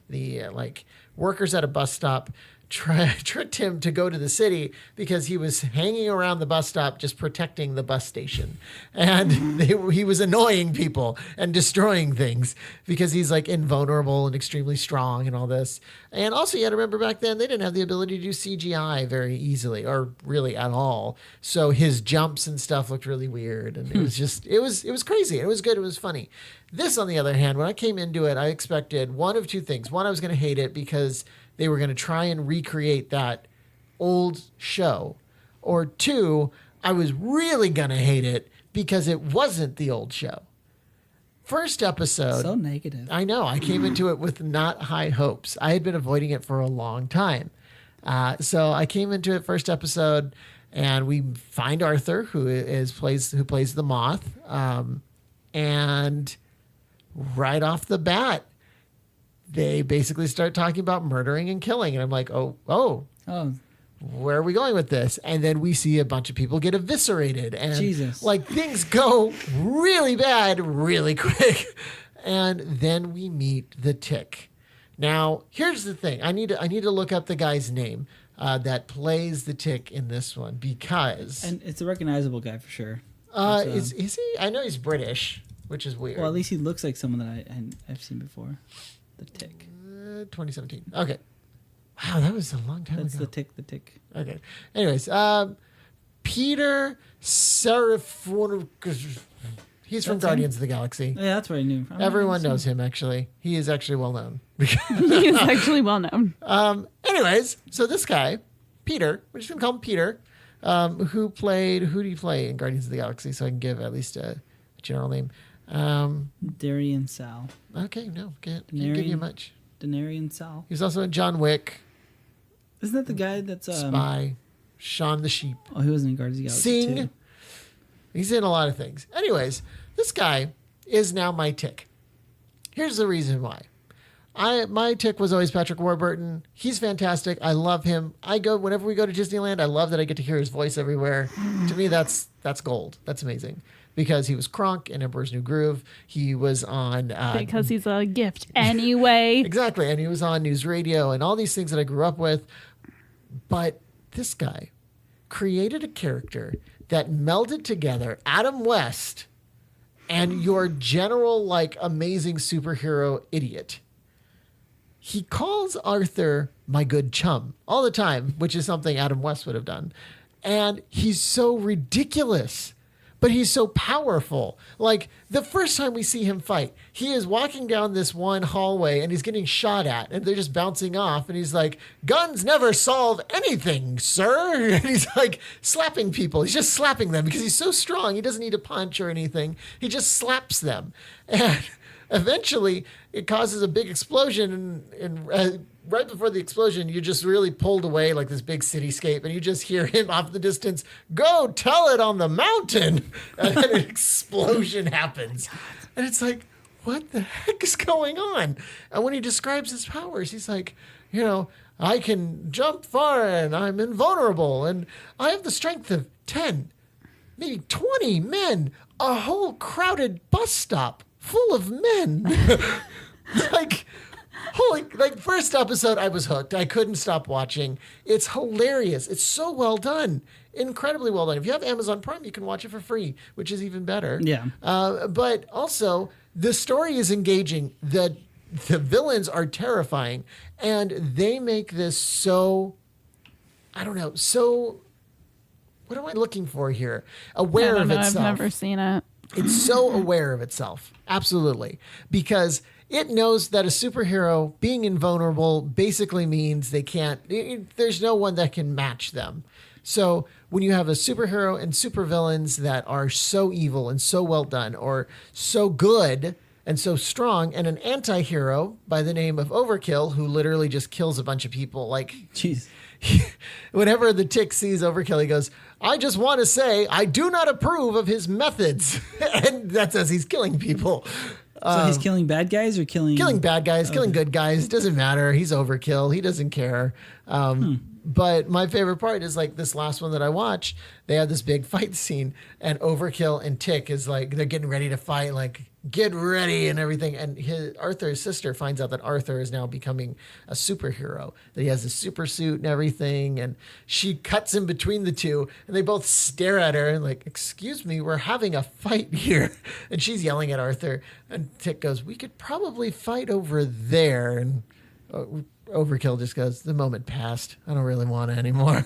like workers at a bus stop tricked him to go to the city because he was hanging around the bus stop just protecting the bus station. And he was annoying people and destroying things because he's like invulnerable and extremely strong and all this. And also you got to remember back then they didn't have the ability to do CGI very easily or really at all. So his jumps and stuff looked really weird. And it was just, it was crazy. It was good. It was funny. This, on the other hand, when I came into it, I expected one of two things. One, I was going to hate it because they were going to try and recreate that old show. Or two, I was really going to hate it because it wasn't the old show. First episode. So negative. I know. I came into it with not high hopes. I had been avoiding it for a long time. So I came into it first episode, and we find Arthur, who plays the Moth. And right off the bat, they basically start talking about murdering and killing. And I'm like, oh, where are we going with this? And then we see a bunch of people get eviscerated. And Jesus. like things go really bad really quick. And then we meet the Tick. Now, here's the thing. I need to look up the guy's name that plays the Tick in this one because... And it's a recognizable guy for sure. Is he? I know he's British, which is weird. Well, at least he looks like someone that I've seen before. The Tick. 2017. Okay. Wow, that was a long time That's ago. the Tick. Okay. Anyways, Peter Seraphon. He's from That's Guardians of the Galaxy. Yeah, that's where I knew. Everyone knows him, actually. He is actually well known. He is actually well known. Anyways, so this guy, Peter, we're just going to call him Peter, who do you play in Guardians of the Galaxy so I can give at least a general name? Darian Sal. Okay, no, can't give you much. Denarian Sal. He's also in John Wick, Isn't that the guy that's Spy, Shaun the Sheep, Oh, he was in Guardians of the Galaxy Sing. too. He's in a lot of things. Anyways, this guy is now my Tick. Here's the reason why. My Tick was always Patrick Warburton. He's fantastic. I love him. Whenever we go to Disneyland, I love that I get to hear his voice everywhere. To me, that's gold. That's amazing. Because he was Kronk in Emperor's New Groove. He was on... because he's a gift anyway. Exactly. And he was on News Radio and all these things that I grew up with. But this guy created a character that melded together Adam West and your general, like, amazing superhero idiot. He calls Arthur my good chum all the time, which is something Adam West would have done. And he's so ridiculous, but he's so powerful. Like, the first time we see him fight, he is walking down this one hallway and he's getting shot at and they're just bouncing off. And he's like, guns never solve anything, sir. And he's like slapping people. He's just slapping them because he's so strong. He doesn't need to punch or anything. He just slaps them. And eventually it causes a big explosion. And right before the explosion, you just really pulled away like this big cityscape, and you just hear him off the distance, go tell it on the mountain. And then an explosion happens. And it's like, what the heck is going on? And when he describes his powers, he's like, I can jump far and I'm invulnerable and I have the strength of 10, maybe 20 men, a whole crowded bus stop full of men. First episode, I was hooked. I couldn't stop watching. It's hilarious. It's so well done. Incredibly well done. If you have Amazon Prime, you can watch it for free, which is even better. Yeah. But also, the story is engaging. The villains are terrifying. And they make this so, what am I looking for here? Aware of itself. I've never seen it. It's so aware of itself. Absolutely. Because it knows that a superhero being invulnerable basically means there's no one that can match them. So when you have a superhero and supervillains that are so evil and so well done or so good, and so strong, and an anti-hero by the name of Overkill, who literally just kills a bunch of people. Like, Jeez. whenever the Tick sees Overkill, he goes, I just want to say I do not approve of his methods. And that's as he's killing people. So he's killing bad guys or killing Bad guys, killing good guys. Doesn't matter. He's Overkill. He doesn't care. But my favorite part is like this last one that I watched. They have this big fight scene, and Overkill and Tick is like, they're getting ready to fight, like, get ready and everything. And Arthur's sister finds out that Arthur is now becoming a superhero, that he has a super suit and everything. And she cuts in between the two, and they both stare at her and like, excuse me, we're having a fight here. And she's yelling at Arthur, and Tick goes, we could probably fight over there. And Overkill just goes, the moment passed. I don't really want it anymore.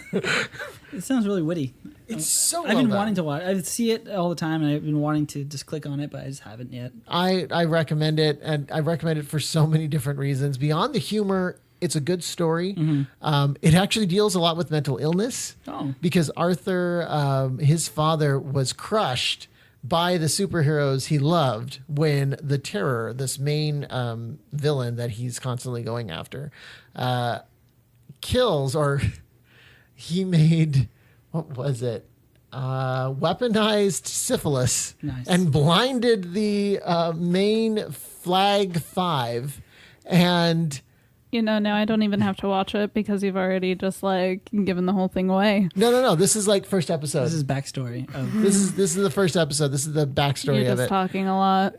It sounds really witty. It's so I've been wanting to watch. I see it all the time, and I've been wanting to just click on it, but I just haven't yet. I recommend it, and I recommend it for so many different reasons. Beyond the humor, it's a good story. It actually deals a lot with mental illness because Arthur, his father, was crushed by the superheroes he loved when the Terror, this main villain that he's constantly going after, kills, or he made, what was it? Weaponized syphilis. Nice. And blinded the main Flag 5. And now I don't even have to watch it because you've already just like given the whole thing away. No. This is like first episode. This is backstory. This is the first episode. This is the backstory You're of just it. talking a lot.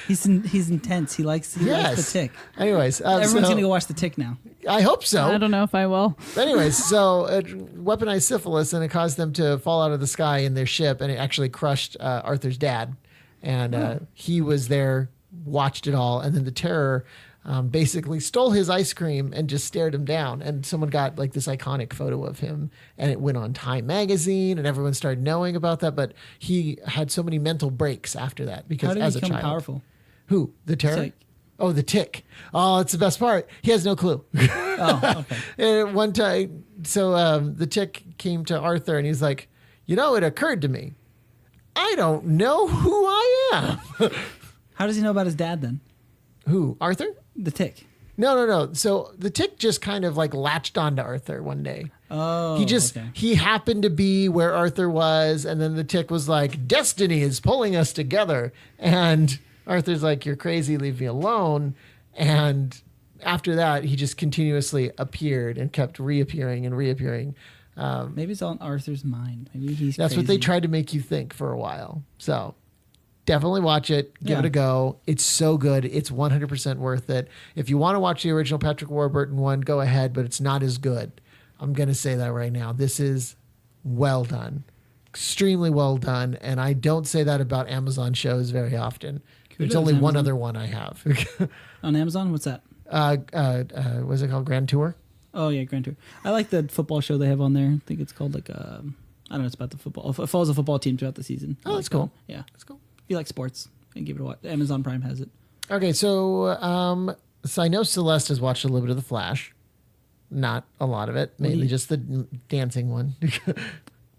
He's intense. He likes the Tick. Anyways, Everyone's gonna go watch the Tick now. I hope so. I don't know if I will. Anyways, so it weaponized syphilis, and it caused them to fall out of the sky in their ship, and it actually crushed Arthur's dad. And he was there, watched it all, and then the Terror basically stole his ice cream and just stared him down. And someone got like this iconic photo of him, and it went on Time magazine, and everyone started knowing about that. But he had so many mental breaks after that because How did as he a become child, powerful? who, the Terror? Tick. Oh, the Tick. Oh, it's the best part. He has no clue. Oh, okay. And one time, so the Tick came to Arthur, and he's like, it occurred to me, I don't know who I am. How does he know about his dad then? Who, Arthur? The Tick. No. So the Tick just kind of like latched onto Arthur one day. Oh, He happened to be where Arthur was, and then the Tick was like, destiny is pulling us together. And Arthur's like, you're crazy, leave me alone. And after that, he just continuously appeared and kept reappearing and reappearing. Maybe it's all in Arthur's mind. Maybe he's That's crazy. what they tried to make you think for a while. So definitely watch it. Give it a go. It's so good. It's 100% worth it. If you want to watch the original Patrick Warburton one, go ahead, but it's not as good. I'm going to say that right now. This is well done. Extremely well done. And I don't say that about Amazon shows very often. There's only Amazon. one other one I have. On Amazon? What's that? What's it called? Grand Tour? Oh, yeah, Grand Tour. I like the football show they have on there. I think it's called like, I don't know, it's about the football. It follows a football team throughout the season. Oh, that's cool. Yeah. That's cool. If you like sports, and give it a watch. Amazon Prime has it. Okay, so I know Celeste has watched a little bit of The Flash. Not a lot of it. Mainly just the dancing one.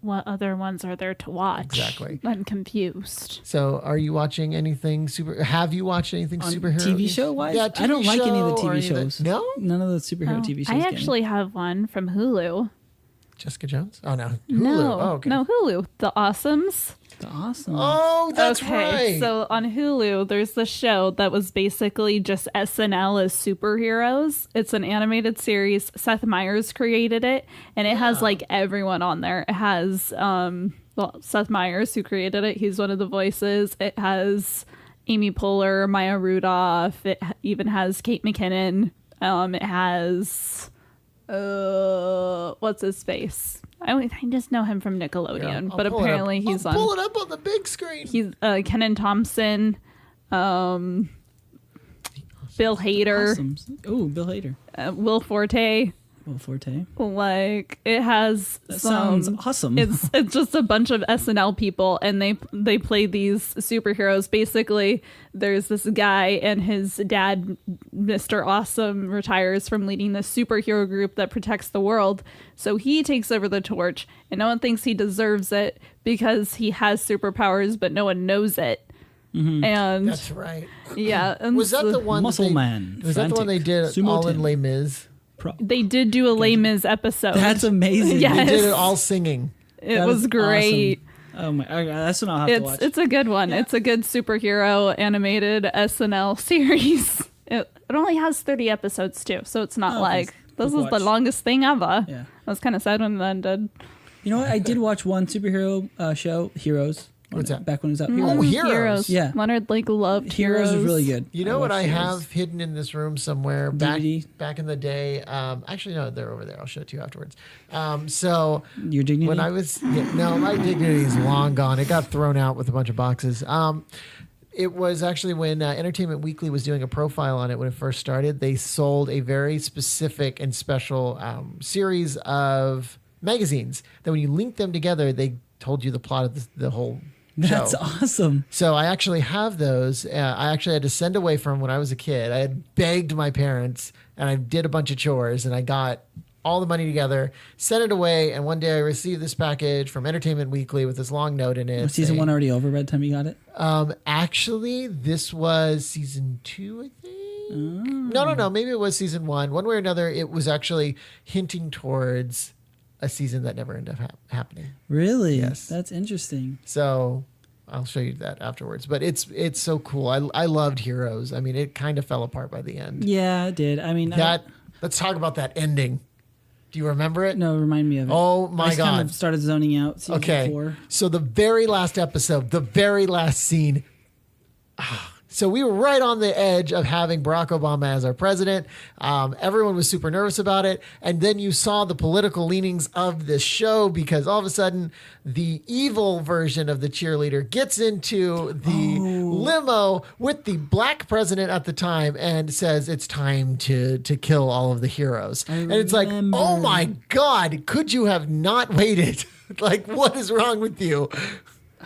What other ones are there to watch? Exactly. I'm confused. So, are you watching anything have you watched anything On superhero? TV show wise? Yeah, I don't like any of the show or TV shows. No? None of the superhero TV shows. I actually have one from Hulu. Jessica Jones? Oh, no. Hulu. No, Oh, okay. no, Hulu. The Awesomes. The Awesome. Oh, that's Okay, right. so on Hulu, there's the show that was basically just SNL as superheroes. It's an animated series. Seth Meyers created it, and it has like everyone on there. It has Seth Meyers, who created it. He's one of the voices. It has Amy Poehler, Maya Rudolph. It even has Kate McKinnon. It has what's his face? I just know him from Nickelodeon, but apparently he's on. Pull it up on the big screen. He's Kenan Thompson, Bill Hader, Oh, Bill Hader. Will Forte. Will Forte. Like it has That sounds awesome. It's just a bunch of SNL people, and they play these superheroes. Basically, there's this guy, and his dad, Mr. Awesome, retires from leading this superhero group that protects the world. So he takes over the torch, and no one thinks he deserves it because he has superpowers, but no one knows it. And That's right. yeah, and Was that the one? Muscle that they, Man. Was that the one they did Sumo all in Tim. Les Mis? they did do a Les Mis episode. That's amazing. Yeah. They Yes. did it all singing. It That was is great. awesome. Oh my! That's what I'll have to watch. It's a good one. It's a good superhero animated SNL series. It only has 30 episodes too, so it's not like this is the longest thing ever. Yeah. I was kind of sad when it ended. You know what? I did watch one superhero show, Heroes. What's that? Back when it was out. Oh, Heroes. Yeah. Leonard loved Heroes was really good. You know what I watched have hidden in this room somewhere DVD? back in the day? Actually, no, they're over there. I'll show it to you afterwards. So Your Dignity? when I was no, my dignity is long gone. It got thrown out with a bunch of boxes. It was actually when Entertainment Weekly was doing a profile on it when it first started. They sold a very specific and special series of magazines that when you link them together, they told you the plot of the whole That's show. awesome. So I actually have those. I actually had to send away from when I was a kid. I had begged my parents and I did a bunch of chores and I got all the money together, sent it away, and one day I received this package from Entertainment Weekly with this long note in it. Was season 1 already over by the time you got it? Actually, this was season 2, I think. No. Maybe it was season 1. One way or another, it was actually hinting towards a season that never ended up happening. Really? Yes. That's interesting. So I'll show you that afterwards. But it's so cool. I loved Heroes. I mean, it kind of fell apart by the end. Yeah, it did. I mean, Let's talk about that ending. Do you remember it? No, remind me of it. Oh my I just God. kind of started zoning out. Season 4. So the very last episode, the very last scene. So we were right on the edge of having Barack Obama as our president. Everyone was super nervous about it. And then you saw the political leanings of this show because all of a sudden the evil version of the cheerleader gets into the limo with the black president at the time and says it's time to kill all of the heroes. And it's like, oh my God, could you have not waited? Like, what is wrong with you?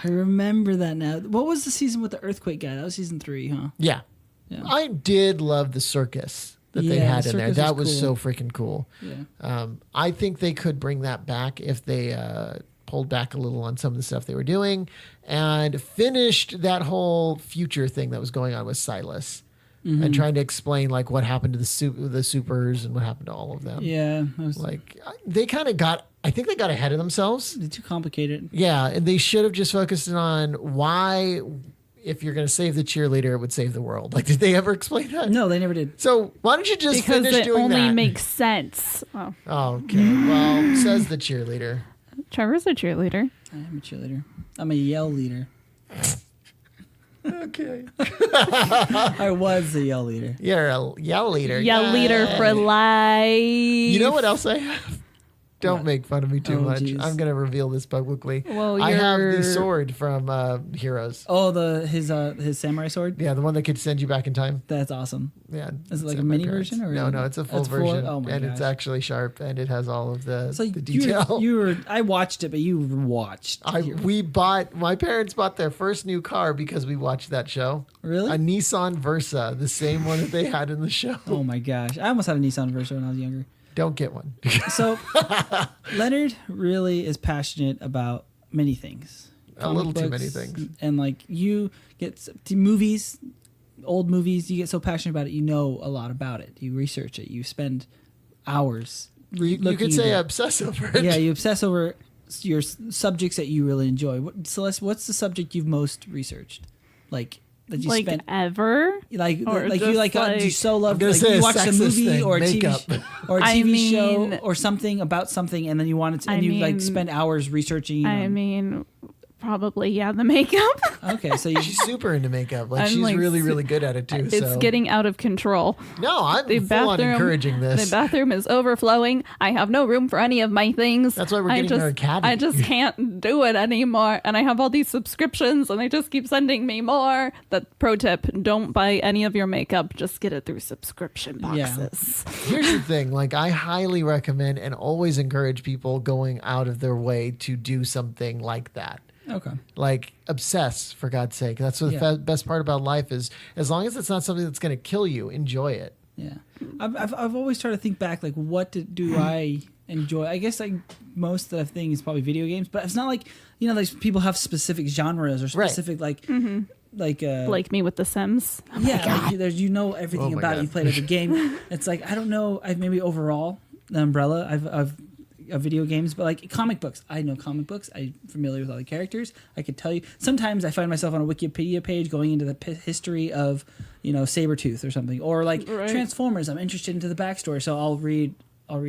I remember that now. What was the season with the earthquake guy? That was season 3, huh? Yeah. Yeah. I did love the circus that they Yeah, had the in there. circus That was was cool. so freaking cool. Yeah. I think they could bring that back if they pulled back a little on some of the stuff they were doing and finished that whole future thing that was going on with Silas and trying to explain like what happened to the supers and what happened to all of them. Yeah. That was Like they kind of I think they got ahead of themselves. it's too complicated. Yeah, and they should have just focused on why, if you're going to save the cheerleader, it would save the world. Like, did they ever explain that? No, they never did. So why don't you just Because finish it doing only that? makes sense. Oh, Okay, well, says the cheerleader. Trevor's a cheerleader. I am a cheerleader. I'm a yell leader. Okay. I was a yell leader. You're a yell leader. Yeah, leader for life. You know what else I have? Don't make fun of me too Oh, much. geez. I'm going to reveal this publicly. Well, I have the you're- sword from Heroes. Oh, his samurai sword. Yeah, the one that could send you back in time. That's awesome. Yeah. Is it like it's a at my mini parents'. version, or No, it's a full That's full? version. Oh my and it's gosh. actually sharp and it has all of the So detail. I watched it, but you watched. My parents bought their first new car because we watched that show. Really? A Nissan Versa, the same one that they had in the show. Oh my gosh! I almost had a Nissan Versa when I was younger. Don't get one. So Leonard really is passionate about many things. A little Comic too many books, things. And like you get to movies, old movies, you get so passionate about it, you know a lot about it. You research it. You spend hours. You could say obsess over it. Yeah, you obsess over your subjects that you really enjoy. Celeste, what's the subject you've most researched? Like that you Like spent ever? like Or you just like, you so love gonna like say you a watched a sexist movie thing, or a makeup. or a I TV mean- show or something about something and then you wanted to and you like spend hours researching. I mean, probably, yeah, the makeup. Okay, so you She's super into makeup. Like I'm, she's like, really, really good at it too. It's so. getting out of control. No, I'm The full on bathroom, encouraging this. The bathroom is overflowing. I have no room for any of my things. That's why we're I getting her a caddy. I just can't do it anymore. And I have all these subscriptions and they just keep sending me more. That pro tip, don't buy any of your makeup. Just get it through subscription Yeah. boxes. Here's the thing, like I highly recommend and always encourage people going out of their way to do something like that. Okay. Like obsess, for God's sake. That's what the Yeah. best part about life is. As long as it's not something that's going to kill you, enjoy it. Yeah. I've always tried to think back like what do I enjoy? I guess like most of the thing is probably video games, but it's not like like people have specific genres or specific like Like me with The Sims. Like, you know everything about it. You played every game. It's like I don't know. I've maybe overall the umbrella of video games, but like comic books, I know comic books. I'm familiar with all the characters. I could tell you. Sometimes I find myself on a Wikipedia page going into the history of Sabretooth or something, or like Transformers. I'm interested into the backstory, so I'll read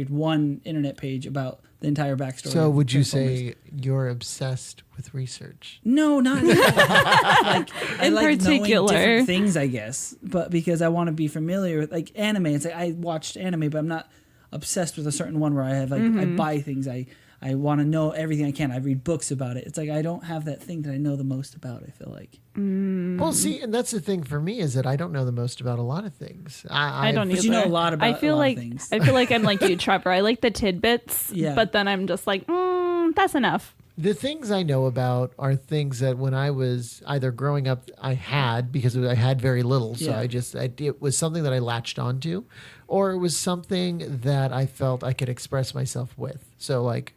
one internet page about the entire backstory. So would you say you're obsessed with research? No, not like I In like knowing particular. different things, I guess, but because I want to be familiar with like anime. It's like I watched anime, but I'm not obsessed with a certain one where I have like I buy things. I want to know everything I can. I read books about it. It's like I don't have that thing that I know the most about. I feel like. Well, see, and that's the thing for me is that I don't know the most about a lot of things. I don't either. But you know a lot about I feel a lot like of things. I feel like I'm like you, Trevor. I like the tidbits, but then I'm just like, that's enough. The things I know about are things that when I was either growing up, I had because I had very little. So it was something that I latched onto, or it was something that I felt I could express myself with. So like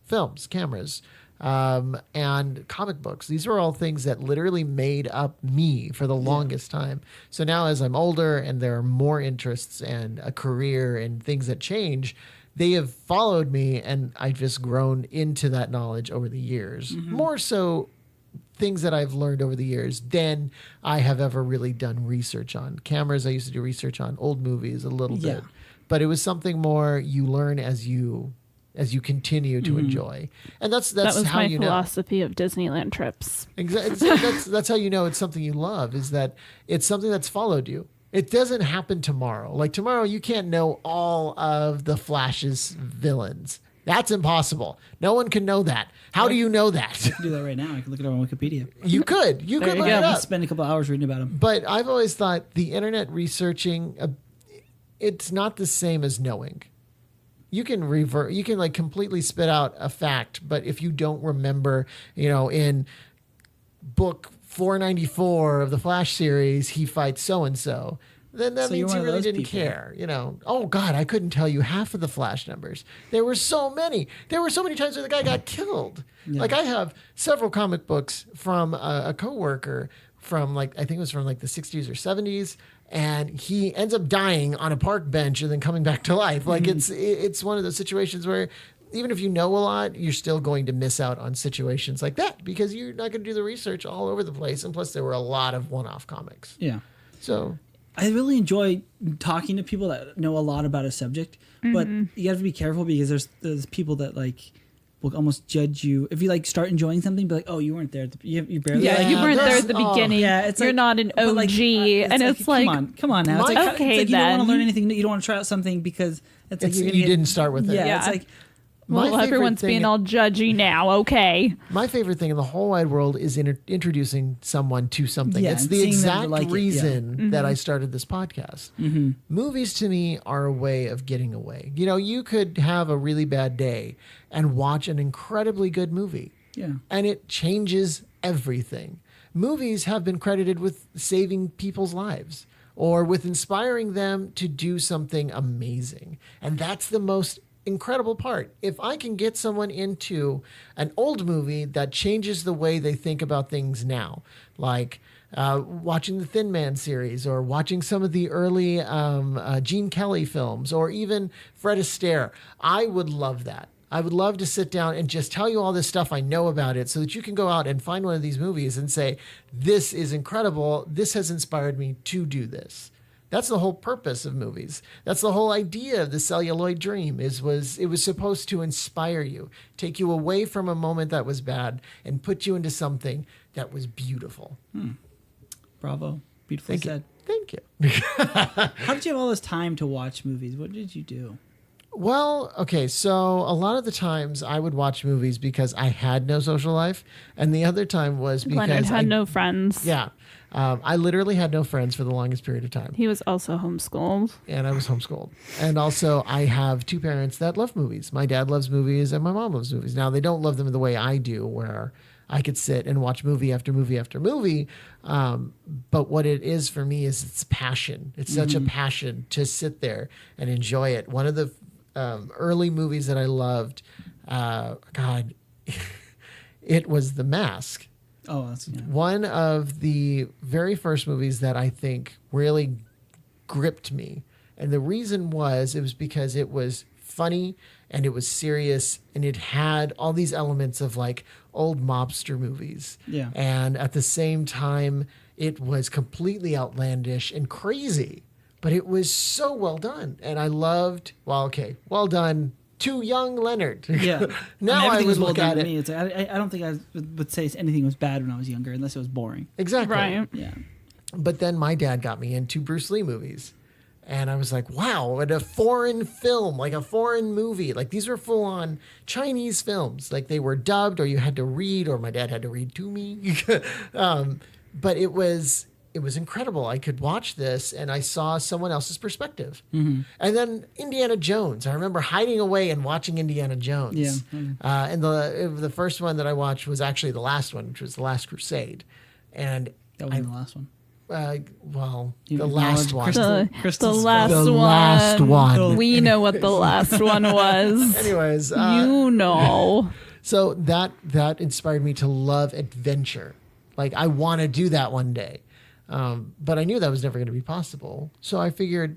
films, cameras, and comic books. These were all things that literally made up me for the longest time. So now as I'm older and there are more interests and a career and things that change, they have followed me, and I've just grown into that knowledge over the years. More so things that I've learned over the years than I have ever really done research on. Cameras, I used to do research on old movies a little bit. But it was something more you learn as you continue to enjoy. And that's that was how my you know. philosophy of Disneyland trips. Exactly. That's how you know it's something you love, is that it's something that's followed you. It doesn't happen tomorrow. Like tomorrow, you can't know all of the Flash's villains. That's impossible. No one can know that. How do you know that? I can do that right now. I can look it up on Wikipedia. You could. You could look it up. Spend a couple hours reading about them. But I've always thought the internet researching, it's not the same as knowing. You can like completely spit out a fact, but if you don't remember, in book 494 of the Flash series, he fights so-and-so, then that means you really didn't care. Oh God, I couldn't tell you half of the Flash numbers. There were so many. There were so many times where the guy got killed. Yeah. Like I have several comic books from a coworker from I think it was from the 60s or 70s. And he ends up dying on a park bench and then coming back to life. Like it's one of those situations where even if you know a lot, you're still going to miss out on situations like that because you're not going to do the research all over the place. And plus, there were a lot of one-off comics. Yeah. So I really enjoy talking to people that know a lot about a subject, but you have to be careful because there's people that will almost judge you if you start enjoying something. Be like, oh, you weren't there. You barely. Yeah, you weren't there at the beginning. Yeah, it's you're not an OG, and it's like, come on now. It's like, okay, it's like you don't want to learn anything. You don't want to try out something because it's like you didn't start with it. Yeah, it's like. Well, everyone's being all judgy now. Okay. My favorite thing in the whole wide world is introducing someone to something. It's the exact reason that I started this podcast. Movies to me are a way of getting away. You could have a really bad day and watch an incredibly good movie. Yeah. And it changes everything. Movies have been credited with saving people's lives or with inspiring them to do something amazing. And that's the most incredible part. If I can get someone into an old movie that changes the way they think about things now, like watching the Thin Man series or watching some of the early Gene Kelly films or even Fred Astaire, I would love that. I would love to sit down and just tell you all this stuff I know about it so that you can go out and find one of these movies and say, this is incredible. This has inspired me to do this. That's the whole purpose of movies. That's the whole idea of the celluloid dream. It was supposed to inspire you, take you away from a moment that was bad and put you into something that was beautiful. Bravo. Beautifully said. Thank you. How did you have all this time to watch movies? What did you do? Well, okay, so a lot of the times I would watch movies because I had no social life, and the other time was because Leonard had no friends. Yeah. I literally had no friends for the longest period of time. He was also homeschooled. And I was homeschooled. And also, I have two parents that love movies. My dad loves movies and my mom loves movies. Now, they don't love them the way I do, where I could sit and watch movie after movie after movie. But what it is for me is it's passion. It's such a passion to sit there and enjoy it. One of the early movies that I loved, it was The Mask. Oh, that's One of the very first movies that I think really gripped me. And the reason was, it was because it was funny and it was serious and it had all these elements of like old mobster movies. Yeah. And at the same time, it was completely outlandish and crazy, but it was so well done. And I loved, well done to young Leonard. Yeah. Now I would look at it. Me. It's like, I don't think I would say anything was bad when I was younger, unless it was boring. Exactly. Right. Yeah. But then my dad got me into Bruce Lee movies. And I was like, wow, and a foreign film, like a foreign movie. Like these were full on Chinese films. Like they were dubbed or you had to read or my dad had to read to me. But it was incredible. I could watch this and I saw someone else's perspective. Mm-hmm. And then Indiana Jones. I remember hiding away and watching Indiana Jones. Yeah. Mm-hmm. And the first one that I watched was actually the last one, which was The Last Crusade. And That wasn't the last one. The last one. The last The one. last one. We know what the last one was. Anyways. You know. So that inspired me to love adventure. Like, I want to do that one day. But I knew that was never going to be possible. So I figured,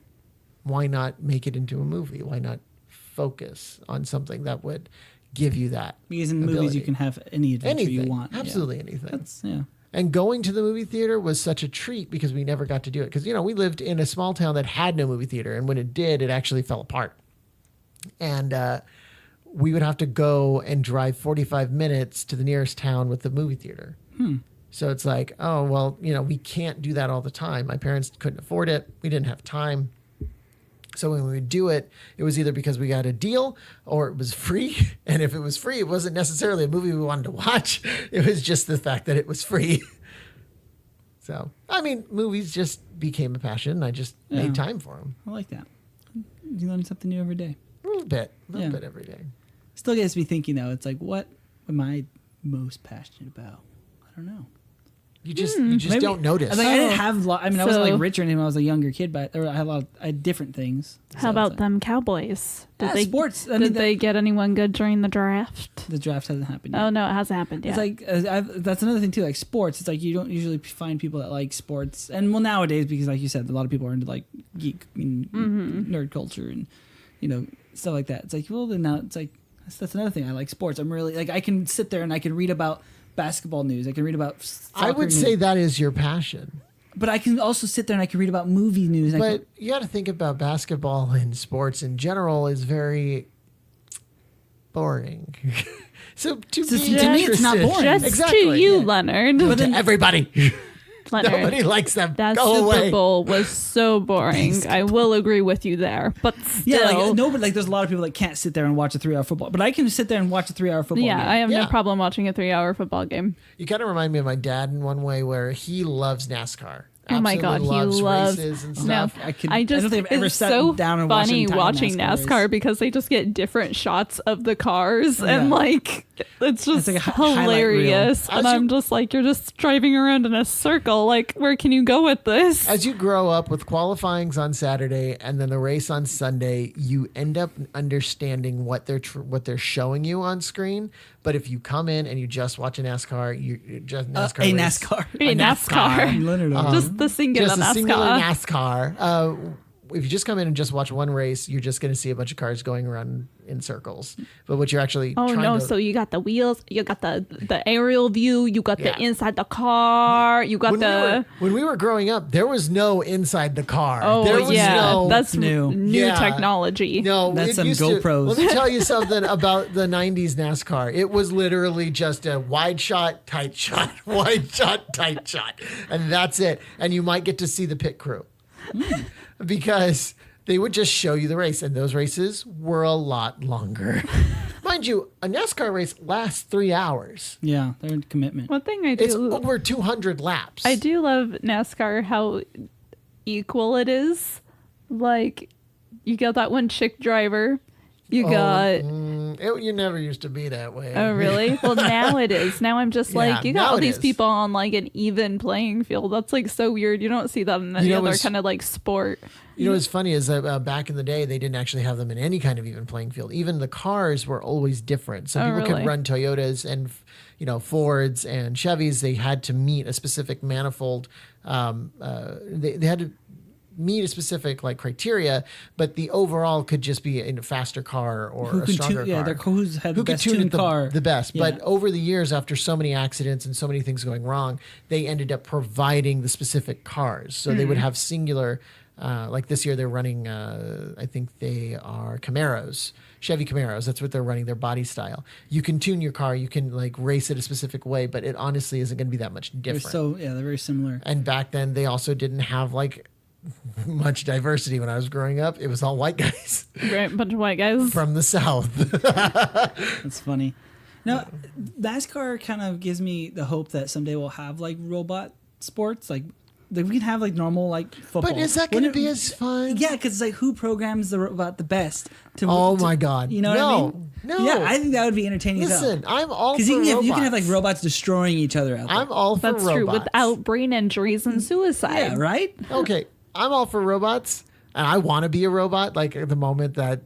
why not make it into a movie? Why not focus on something that would give you that? Because in ability? movies, you can have any adventure you want. Absolutely anything. That's, yeah. And going to the movie theater was such a treat because we never got to do it. Because, we lived in a small town that had no movie theater. And when it did, it actually fell apart. And we would have to go and drive 45 minutes to the nearest town with the movie theater. So it's like, oh, well, we can't do that all the time. My parents couldn't afford it. We didn't have time. So when we would do it, it was either because we got a deal or it was free. And if it was free, it wasn't necessarily a movie we wanted to watch. It was just the fact that it was free. So, I mean, movies just became a passion. I just made time for them. I like that. You learn something new every day. A little bit every day. Still gets me thinking, though. It's like, what am I most passionate about? I don't know. You just don't notice. I didn't have. I wasn't like rich or anything when I was a younger kid, but I had I had different things. How about them Cowboys? Sports? Did they get anyone good during the draft? The draft hasn't happened yet. Oh no, it hasn't happened yet. It's like that's another thing too. Like sports, it's like you don't usually find people that like sports, and nowadays because like you said, a lot of people are into like geek and nerd culture and stuff like that. It's like then now it's like that's another thing. I like sports. I'm really like I can sit there and I can read about basketball news. I can read about soccer I would news. say that is your passion. But I can also sit there and I can read about movie news. But you got to think about basketball and sports in general is very boring. So to me, it's not boring. Just to you, Leonard. But to everybody. Leonard, nobody likes them. That Go Super away. Bowl was so boring. I will agree with you there. But still. But there's a lot of people that can't sit there and watch a 3-hour football. But I can sit there and watch a 3-hour football game. I have no problem watching a 3-hour football game. You kind of remind me of my dad in one way where he loves NASCAR. Oh my God, he loves races and no. stuff. I don't think I've ever it's sat so down and funny watching NASCAR because they just get different shots of the cars and like it's just like a hilarious. And I'm just like, you're just driving around in a circle. Like, where can you go with this? As you grow up with qualifyings on Saturday and then the race on Sunday, you end up understanding what they're showing you on screen. But if you come in and you just watch a NASCAR, you just NASCAR. A NASCAR. Just the singular just NASCAR. A singular NASCAR. If you just come in and just watch one race, you're just going to see a bunch of cars going around in circles. But what you're actually so you got the wheels, you got the aerial view, you got the inside the car, you got when we were growing up, there was no inside the car. Oh there was that's new technology. No, that's some GoPros. Let me tell you something about the 90s NASCAR. It was literally just a wide shot, tight shot, wide shot, tight shot. And that's it. And you might get to see the pit crew. Because they would just show you the race, and those races were a lot longer. Mind you, a NASCAR race lasts 3 hours. Yeah, they're in commitment. One thing I do... It's over 200 laps. I do love NASCAR, how equal it is. Like, you got that one chick driver. You got You never used to be that way. Oh, really? Well, now it is. Now I'm just like, you got all these people on like an even playing field. That's like so weird. You don't see that in any other kind of like sport. You know what's funny is that back in the day, they didn't actually have them in any kind of even playing field. Even the cars were always different. So people could run Toyotas and Fords and Chevys. They had to meet a specific manifold. They had to meet a specific like criteria, but the overall could just be in a faster car or a stronger car. Who's had the best tuned car. The best. Yeah. But over the years, after so many accidents and so many things going wrong, they ended up providing the specific cars. So they would have singular, like this year they're running, I think they are Camaros. Chevy Camaros, that's what they're running, their body style. You can tune your car, you can like race it a specific way, but it honestly isn't going to be that much different. They're very similar. And back then they also didn't have like much diversity. When I was growing up, it was all white guys. Right, bunch of white guys from the South. That's funny. Now, NASCAR kind of gives me the hope that someday we'll have like robot sports, like we can have like normal like football. But is that going to be as fun? Yeah, because it's like who programs the robot the best? My God! You know what I mean? No. Yeah, I think that would be entertaining. Listen, I'm all for because robots. You can have like robots destroying each other out there. I'm all for robots. That's true, without brain injuries and suicide. Yeah, right? Okay, I'm all for robots, and I want to be a robot. Like at the moment that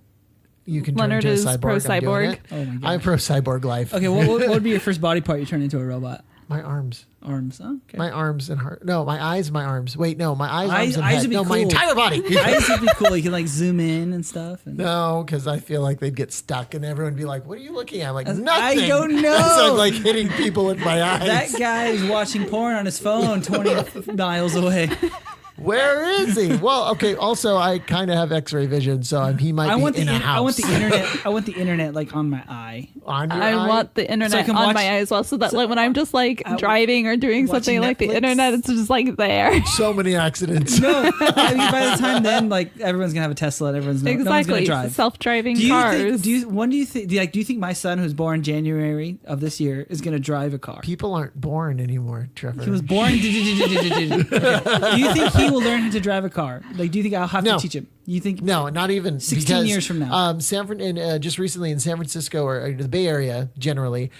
you can Leonard turn into a is cyborg, pro-cyborg. Oh my God. I'm pro cyborg life. Okay, what would be your first body part you turn into a robot? My arms. Arms. Oh, okay. My arms and heart. No, my eyes, my arms. Wait, no, my eyes, arms, and eyes head. would be No, cool. my entire body. Eyes would be cool. You can like zoom in and stuff. And No, because I feel like they'd get stuck and everyone would be like, what are you looking at? I'm like, nothing. I don't know. So I'm like hitting people with my eyes. That guy is watching porn on his phone 20 miles away. Where is he? Well, okay. Also, I kind of have X-ray vision, so he might be in a house. I want the internet. I want the internet like on my eye. On your I eye? want the internet So on my eye as well, so that like when I'm just like driving or doing something like the Netflix. internet, it's just like there. So many accidents. No, I mean, by the time then, like everyone's gonna have a Tesla. And no one's Exactly, gonna drive. self-driving cars. When do you think? Do you think my son, who's born January of this year, is gonna drive a car? People aren't born anymore, Trevor. He was born. Okay. Do you think he will learn how to drive a car? Like, do you think I'll have to teach him? You think? No, not even 16 years from now. Just recently in San Francisco or the Bay Area, generally,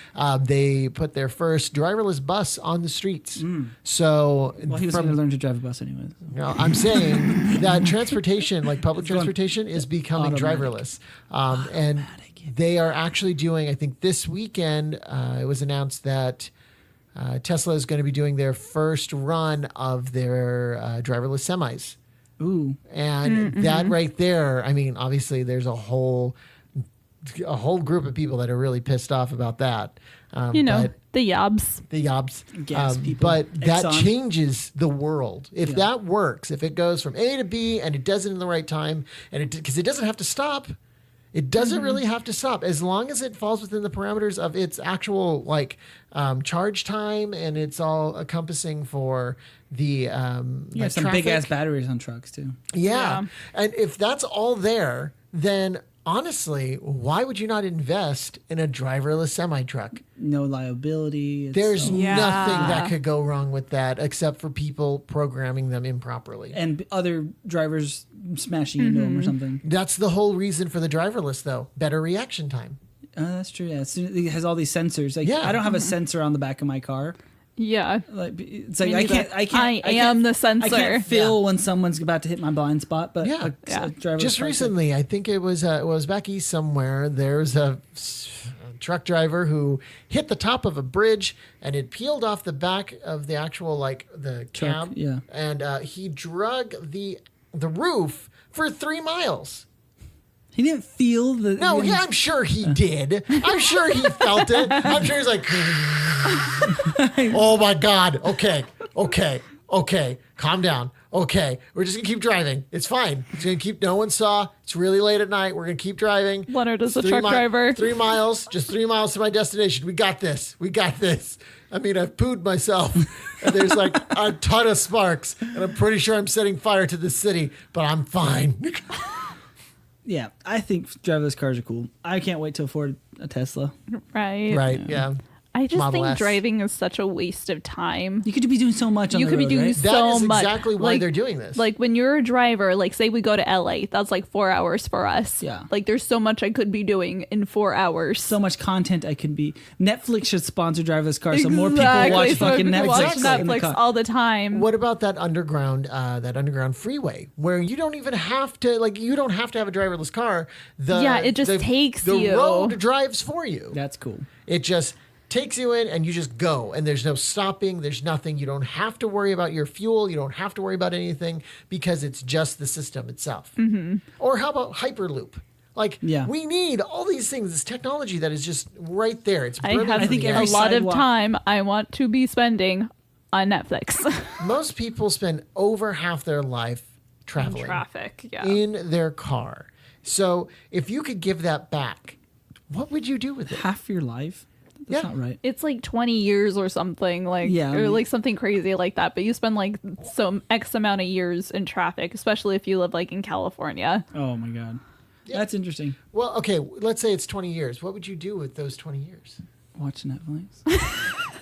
they put their first driverless bus on the streets. So, Well, he was going to learn to drive a bus anyways. No, I'm saying that transportation, like public transportation, is becoming driverless, and they are actually doing. I think this weekend it was announced that. Tesla is going to be doing their first run of their driverless semis. Ooh. And that right there, I mean, obviously there's a whole group of people that are really pissed off about that. The yobs. The yobs. Gas people. But that Exxon. changes the world. If that works, if it goes from A to B and it does it in the right time, and because it doesn't have to stop. It doesn't really have to stop as long as it falls within the parameters of its actual charge time, and it's all encompassing for the some traffic. big ass batteries on trucks too. Yeah, and if that's all there, then honestly, why would you not invest in a driverless semi truck? No liability. There's nothing that could go wrong with that except for people programming them improperly. And other drivers smashing into them or something. That's the whole reason for the driverless, though. Better reaction time. That's true. Yeah, it has all these sensors. Like, Yeah. I don't have a sensor on the back of my car. Yeah. Like, it's like I am the sensor. I can't feel when someone's about to hit my blind spot. But Yeah. a driverless Just car recently, I think it was back east somewhere. There's a truck driver who hit the top of a bridge and it peeled off the back of the actual the cab. yeah. And he drug the roof for 3 miles. He didn't feel the. No, yeah, I'm sure he did. I'm sure he felt it. I'm sure he's like, oh my God. Okay. Calm down. Okay. We're just going to keep driving. It's fine. It's going to keep, no one saw. It's really late at night. We're going to keep driving. Leonard is It's a truck driver. 3 miles, just 3 miles to my destination. We got this. I mean, I've pooed myself. And there's like a ton of sparks. And I'm pretty sure I'm setting fire to the city, but I'm fine. Yeah, I think driverless cars are cool. I can't wait to afford a Tesla. Right. Right. Yeah. I just Model think S. driving is such a waste of time. You could be doing so much on You the could be road, doing right? That so is much. exactly why they're doing this. Like when you're a driver, like say we go to LA, that's like 4 hours for us. Yeah. Like there's so much I could be doing in 4 hours. So much content I could be. Netflix should sponsor driverless cars so more people Exactly. watch So fucking people Netflix. watch in the Netflix car. all the time. What about that underground freeway where you don't even have to you don't have to have a driverless car. It just takes the you. The road drives for you. That's cool. It just takes you in and you just go, and there's no stopping, there's nothing. You don't have to worry about your fuel, you don't have to worry about anything because it's just the system itself. Mm-hmm. Or how about Hyperloop? We need all these things, this technology that is just right there. It's I brilliant. have I think a every lot sidewalk- of time I want to be spending on Netflix. Most people spend over half their life traveling Traffic, yeah. in their car. So if you could give that back, what would you do with it? Half your life? That's Yeah. not right. It's like 20 years or something, Yeah, I or mean- like something crazy like that. But you spend like some X amount of years in traffic, especially if you live like in California. Oh my god. That's interesting. Well, okay, let's say it's 20 years. What would you do with those 20 years? Watch Netflix.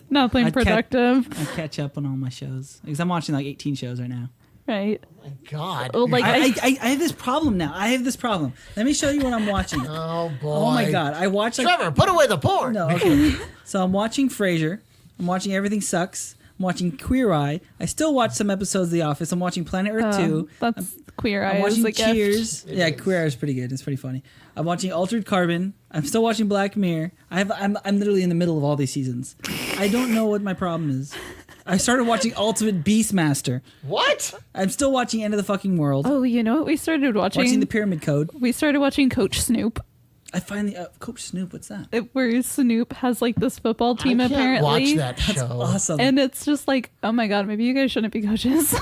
Nothing I'd productive, I catch up on all my shows because I'm watching like 18 shows right now. right? My God. Well, like I have this problem now. I have this problem. Let me show you what I'm watching. Oh, boy. Oh my god. I watch like Trevor, put away the porn. no. Okay. So I'm watching Frasier. I'm watching Everything Sucks. I'm watching Queer Eye. I still watch some episodes of The Office. I'm watching Planet Earth 2. that's Queer I'm Eye is watching a gift. Cheers. Yeah, Queer Eye is pretty good. It's pretty funny. I'm watching Altered Carbon. I'm still watching Black Mirror. I'm literally in the middle of all these seasons. I don't know what my problem is. I started watching Ultimate Beastmaster. What? I'm still watching End of the Fucking World. Oh, you know what we started watching? Watching The Pyramid Code. We started watching Coach Snoop, I finally Coach Snoop. What's that? where Snoop has like this football team I can't apparently. watch that show. Awesome. And it's just like, oh my god, maybe you guys shouldn't be coaches.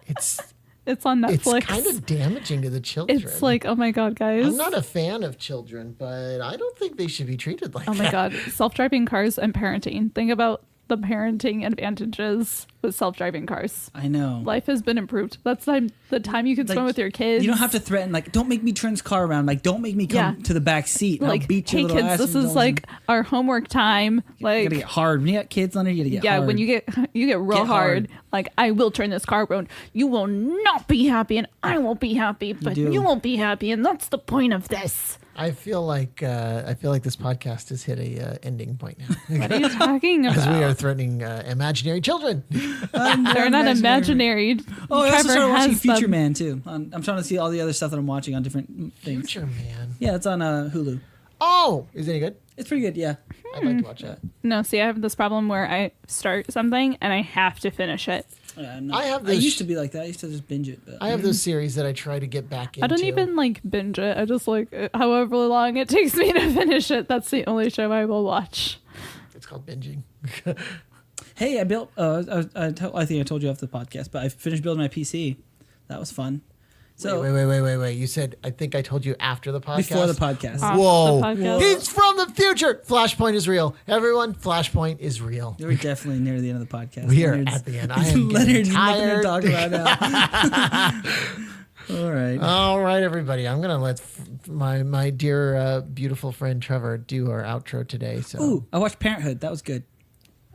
It's It's on Netflix. It's kind of damaging to the children. It's like, oh my god, guys. I'm not a fan of children, but I don't think they should be treated like Oh that. my god, self-driving cars and parenting. Think about the parenting advantages with self-driving cars. I know. Life has been improved. That's the time you can spend Like, with your kids. You don't have to threaten, like, don't make me turn this car around. Like, don't make me come Yeah. to the back seat. like, I'll beat your hey little kids, ass this and is don't like our homework time. You Like, gotta get hard. When you got kids on it, you gotta get yeah, hard. when you get real Get hard. hard. Like, I will turn this car around. You will not be happy, and I won't be happy, but do. you won't be happy, and that's the point of this. I feel like this podcast has hit a ending point now. What are you talking Because we are about? threatening imaginary children. They're not imaginary. Oh, I also Trevor started watching has Future them. Man too. I'm trying to see all the other stuff that I'm watching on different things. Future Man. Yeah, it's on Hulu. Oh, is it any good? It's pretty good. Yeah. I'd like to watch that. No, see, I have this problem where I start something and I have to finish it. No. I have I those used to be like that. I used to just binge it. But I have those series that I try to get back into. I don't even like binge it. I just like however long it takes me to finish it. That's the only show I will watch. It's called binging. hey, I built. I think I told you off the podcast, but I finished building my PC. That was fun. So Wait. You said, I think I told you after the podcast. before the podcast. Off Whoa. the podcast. He's from the future. Flashpoint is real. Everyone, Flashpoint is real. We're definitely near the end of the podcast. We are Leonard's- at the end. I am Leonard's getting nothing to tired. talk about now. All right. All right, everybody. I'm going to let my dear, beautiful friend Trevor do our outro today. So Ooh, I watched Parenthood. That was good.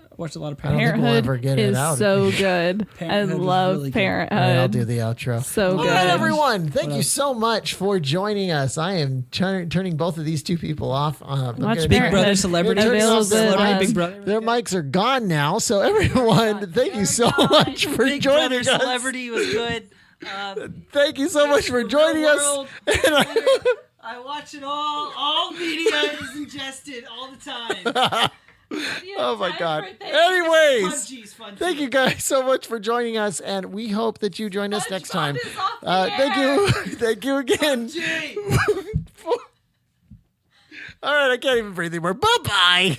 I watched a lot of I don't Parenthood. think we'll Parenthood ever get it is out. so good. I Parenthood was love really good. Parenthood. All right, I'll do the outro. So All good. right, everyone. Thank What you else? so much for joining us. I am turning both of these two people off. I'm Watch gonna Big turn- Brother Parenthood. celebrity. Available Celebrity on- Big Brother. Their mics are gone now. So everyone, thank you so much for Big joining Brother us. Celebrity was good. Thank you so much for joining us. World. And I watch it all. All media is ingested all the time. oh my God. Anyways, PUBG's fun thank too. you guys so much for joining us, and we hope that you join us next time. is off the Thank you, thank you again. PUBG. All right, I can't even breathe anymore. Bye bye.